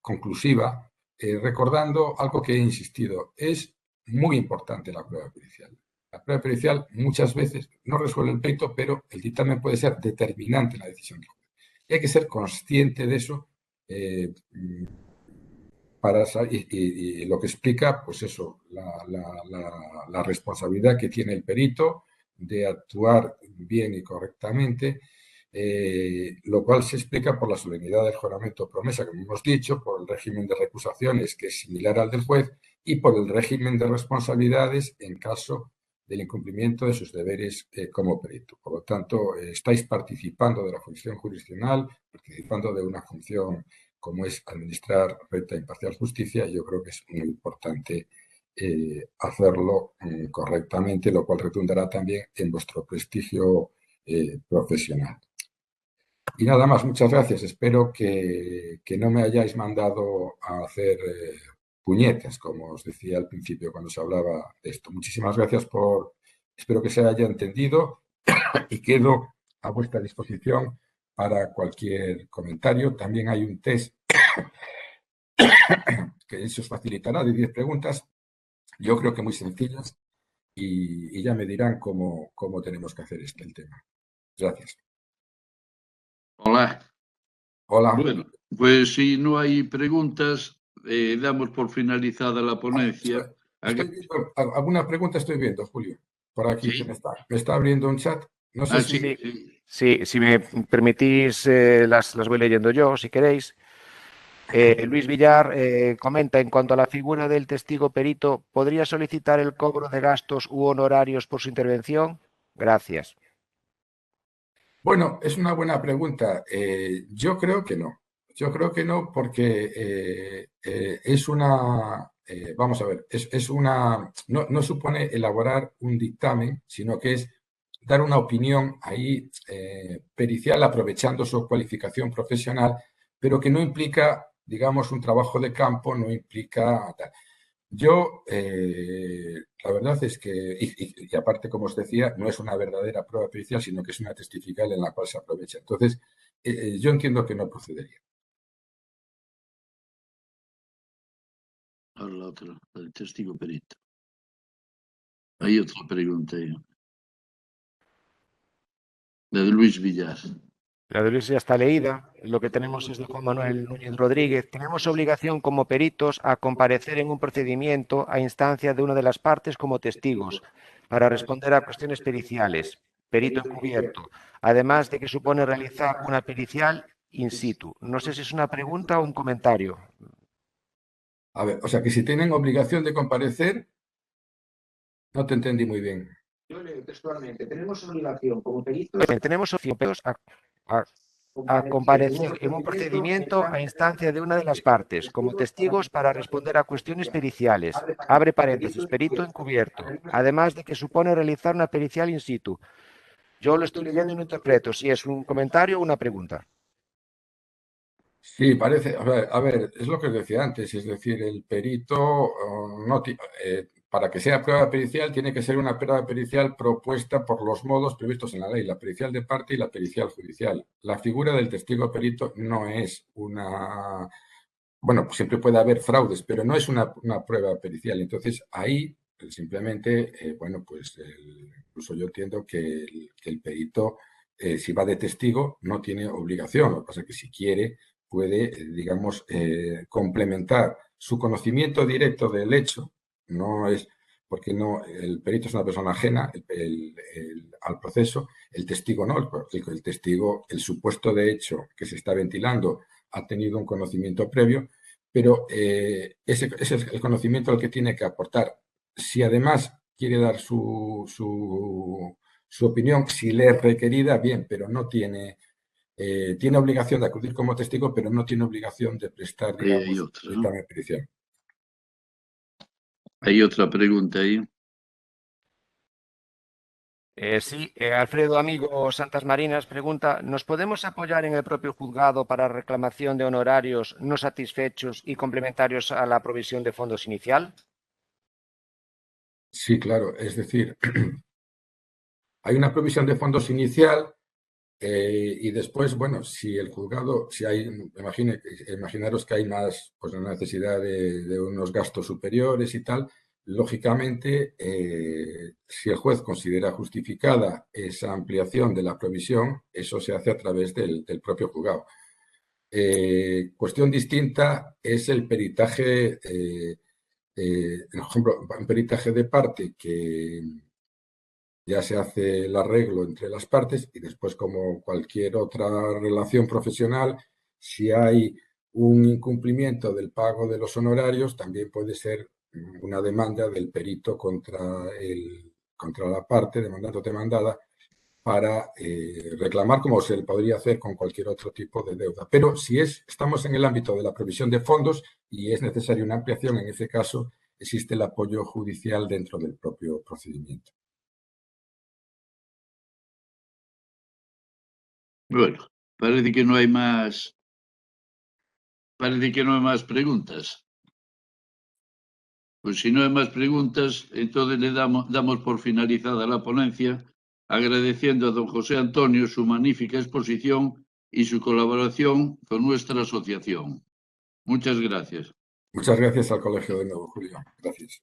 conclusiva, recordando algo que he insistido. Es muy importante la prueba pericial. La prueba pericial muchas veces no resuelve el pleito, pero el dictamen puede ser determinante en la decisión del juez. Y hay que ser consciente de eso y lo que explica, pues eso, la responsabilidad que tiene el perito de actuar bien y correctamente, lo cual se explica por la solemnidad del juramento o promesa, como hemos dicho, por el régimen de recusaciones, que es similar al del juez, y por el régimen de responsabilidades en caso del incumplimiento de sus deberes como perito. Por lo tanto, estáis participando de la función jurisdiccional, participando de una función como es administrar recta e imparcial justicia, y yo creo que es muy importante hacerlo correctamente, lo cual redundará también en vuestro prestigio profesional. Y nada más, muchas gracias. Espero que no me hayáis mandado a hacer puñetas, como os decía al principio cuando se hablaba de esto. Muchísimas gracias espero que se haya entendido y quedo a vuestra disposición para cualquier comentario. También hay un test que se os facilitará de 10 preguntas, yo creo que muy sencillas, y ya me dirán cómo tenemos que hacer el tema. Gracias. Hola. Hola. Bueno, pues si no hay preguntas, damos por finalizada la ponencia. Estoy viendo, alguna pregunta estoy viendo, Julio, por aquí, ¿Sí? que me está abriendo un chat. No sé si... Sí, si me permitís, las voy leyendo yo, si queréis. Luis Villar comenta, en cuanto a la figura del testigo perito, ¿podría solicitar el cobro de gastos u honorarios por su intervención? Gracias. Bueno, es una buena pregunta. Yo creo que no. Yo creo que no porque es una, vamos a ver, es una, no supone elaborar un dictamen, sino que es dar una opinión ahí pericial aprovechando su cualificación profesional, pero que no implica, digamos, un trabajo de campo, no implica... Yo, la verdad es que, y aparte, como os decía, no es una verdadera prueba pericial, sino que es una testifical en la cual se aprovecha. Entonces, yo entiendo que no procedería. Ahora la otra, el testigo perito. Hay otra pregunta ahí. La de Luis Villar. La de Luis ya está leída. Lo que tenemos es de Juan Manuel Núñez Rodríguez. Tenemos obligación como peritos a comparecer en un procedimiento a instancia de una de las partes como testigos para responder a cuestiones periciales, perito encubierto, además de que supone realizar una pericial in situ. No sé si es una pregunta o un comentario. A ver, o sea, que si tienen obligación de comparecer, no te entendí muy bien. Yo leo textualmente, tenemos obligación como peritos. Tenemos obligación a comparecer en un procedimiento a instancia de una de las partes, como testigos para responder a cuestiones periciales. Abre paréntesis, perito encubierto. Además de que supone realizar una pericial in situ. Yo lo estoy leyendo y no interpreto si es un comentario o una pregunta. Sí, parece, a ver, es lo que os decía antes, es decir, el perito, para que sea prueba pericial, tiene que ser una prueba pericial propuesta por los modos previstos en la ley, la pericial de parte y la pericial judicial. La figura del testigo perito no es una, bueno, pues siempre puede haber fraudes, pero no es una prueba pericial. Entonces, ahí simplemente, bueno, pues incluso yo entiendo que el perito, si va de testigo, no tiene obligación. Lo que pasa es que si quiere, puede, digamos, complementar su conocimiento directo del hecho. No es porque no, el perito es una persona ajena al proceso, el testigo no, el testigo, el supuesto de hecho que se está ventilando ha tenido un conocimiento previo, pero ese es el conocimiento al que tiene que aportar. Si además quiere dar su opinión, si le es requerida, bien, pero no tiene, tiene obligación de acudir como testigo, pero no tiene obligación de prestar, digamos, Hay otra, ¿no? dictamen pericial. Hay otra pregunta ahí. Sí, Alfredo Amigo Santas Marinas pregunta, ¿nos podemos apoyar en el propio juzgado para reclamación de honorarios no satisfechos y complementarios a la provisión de fondos inicial? Sí, claro. Es decir, hay una provisión de fondos inicial y después, bueno, si el juzgado, si hay, imaginaros que hay más, pues una necesidad de unos gastos superiores y tal, lógicamente, si el juez considera justificada esa ampliación de la provisión, eso se hace a través del propio juzgado. Cuestión distinta es el peritaje, por ejemplo, un peritaje de parte que ya se hace el arreglo entre las partes y después, como cualquier otra relación profesional, si hay un incumplimiento del pago de los honorarios, también puede ser una demanda del perito contra la parte demandante o demandada para reclamar, como se podría hacer con cualquier otro tipo de deuda. Pero si estamos en el ámbito de la provisión de fondos y es necesaria una ampliación, en ese caso existe el apoyo judicial dentro del propio procedimiento. Bueno, parece que no hay más. Parece que no hay más preguntas. Pues si no hay más preguntas, entonces le damos por finalizada la ponencia, agradeciendo a don José Antonio su magnífica exposición y su colaboración con nuestra asociación. Muchas gracias. Muchas gracias al colegio de nuevo, Julio. Gracias.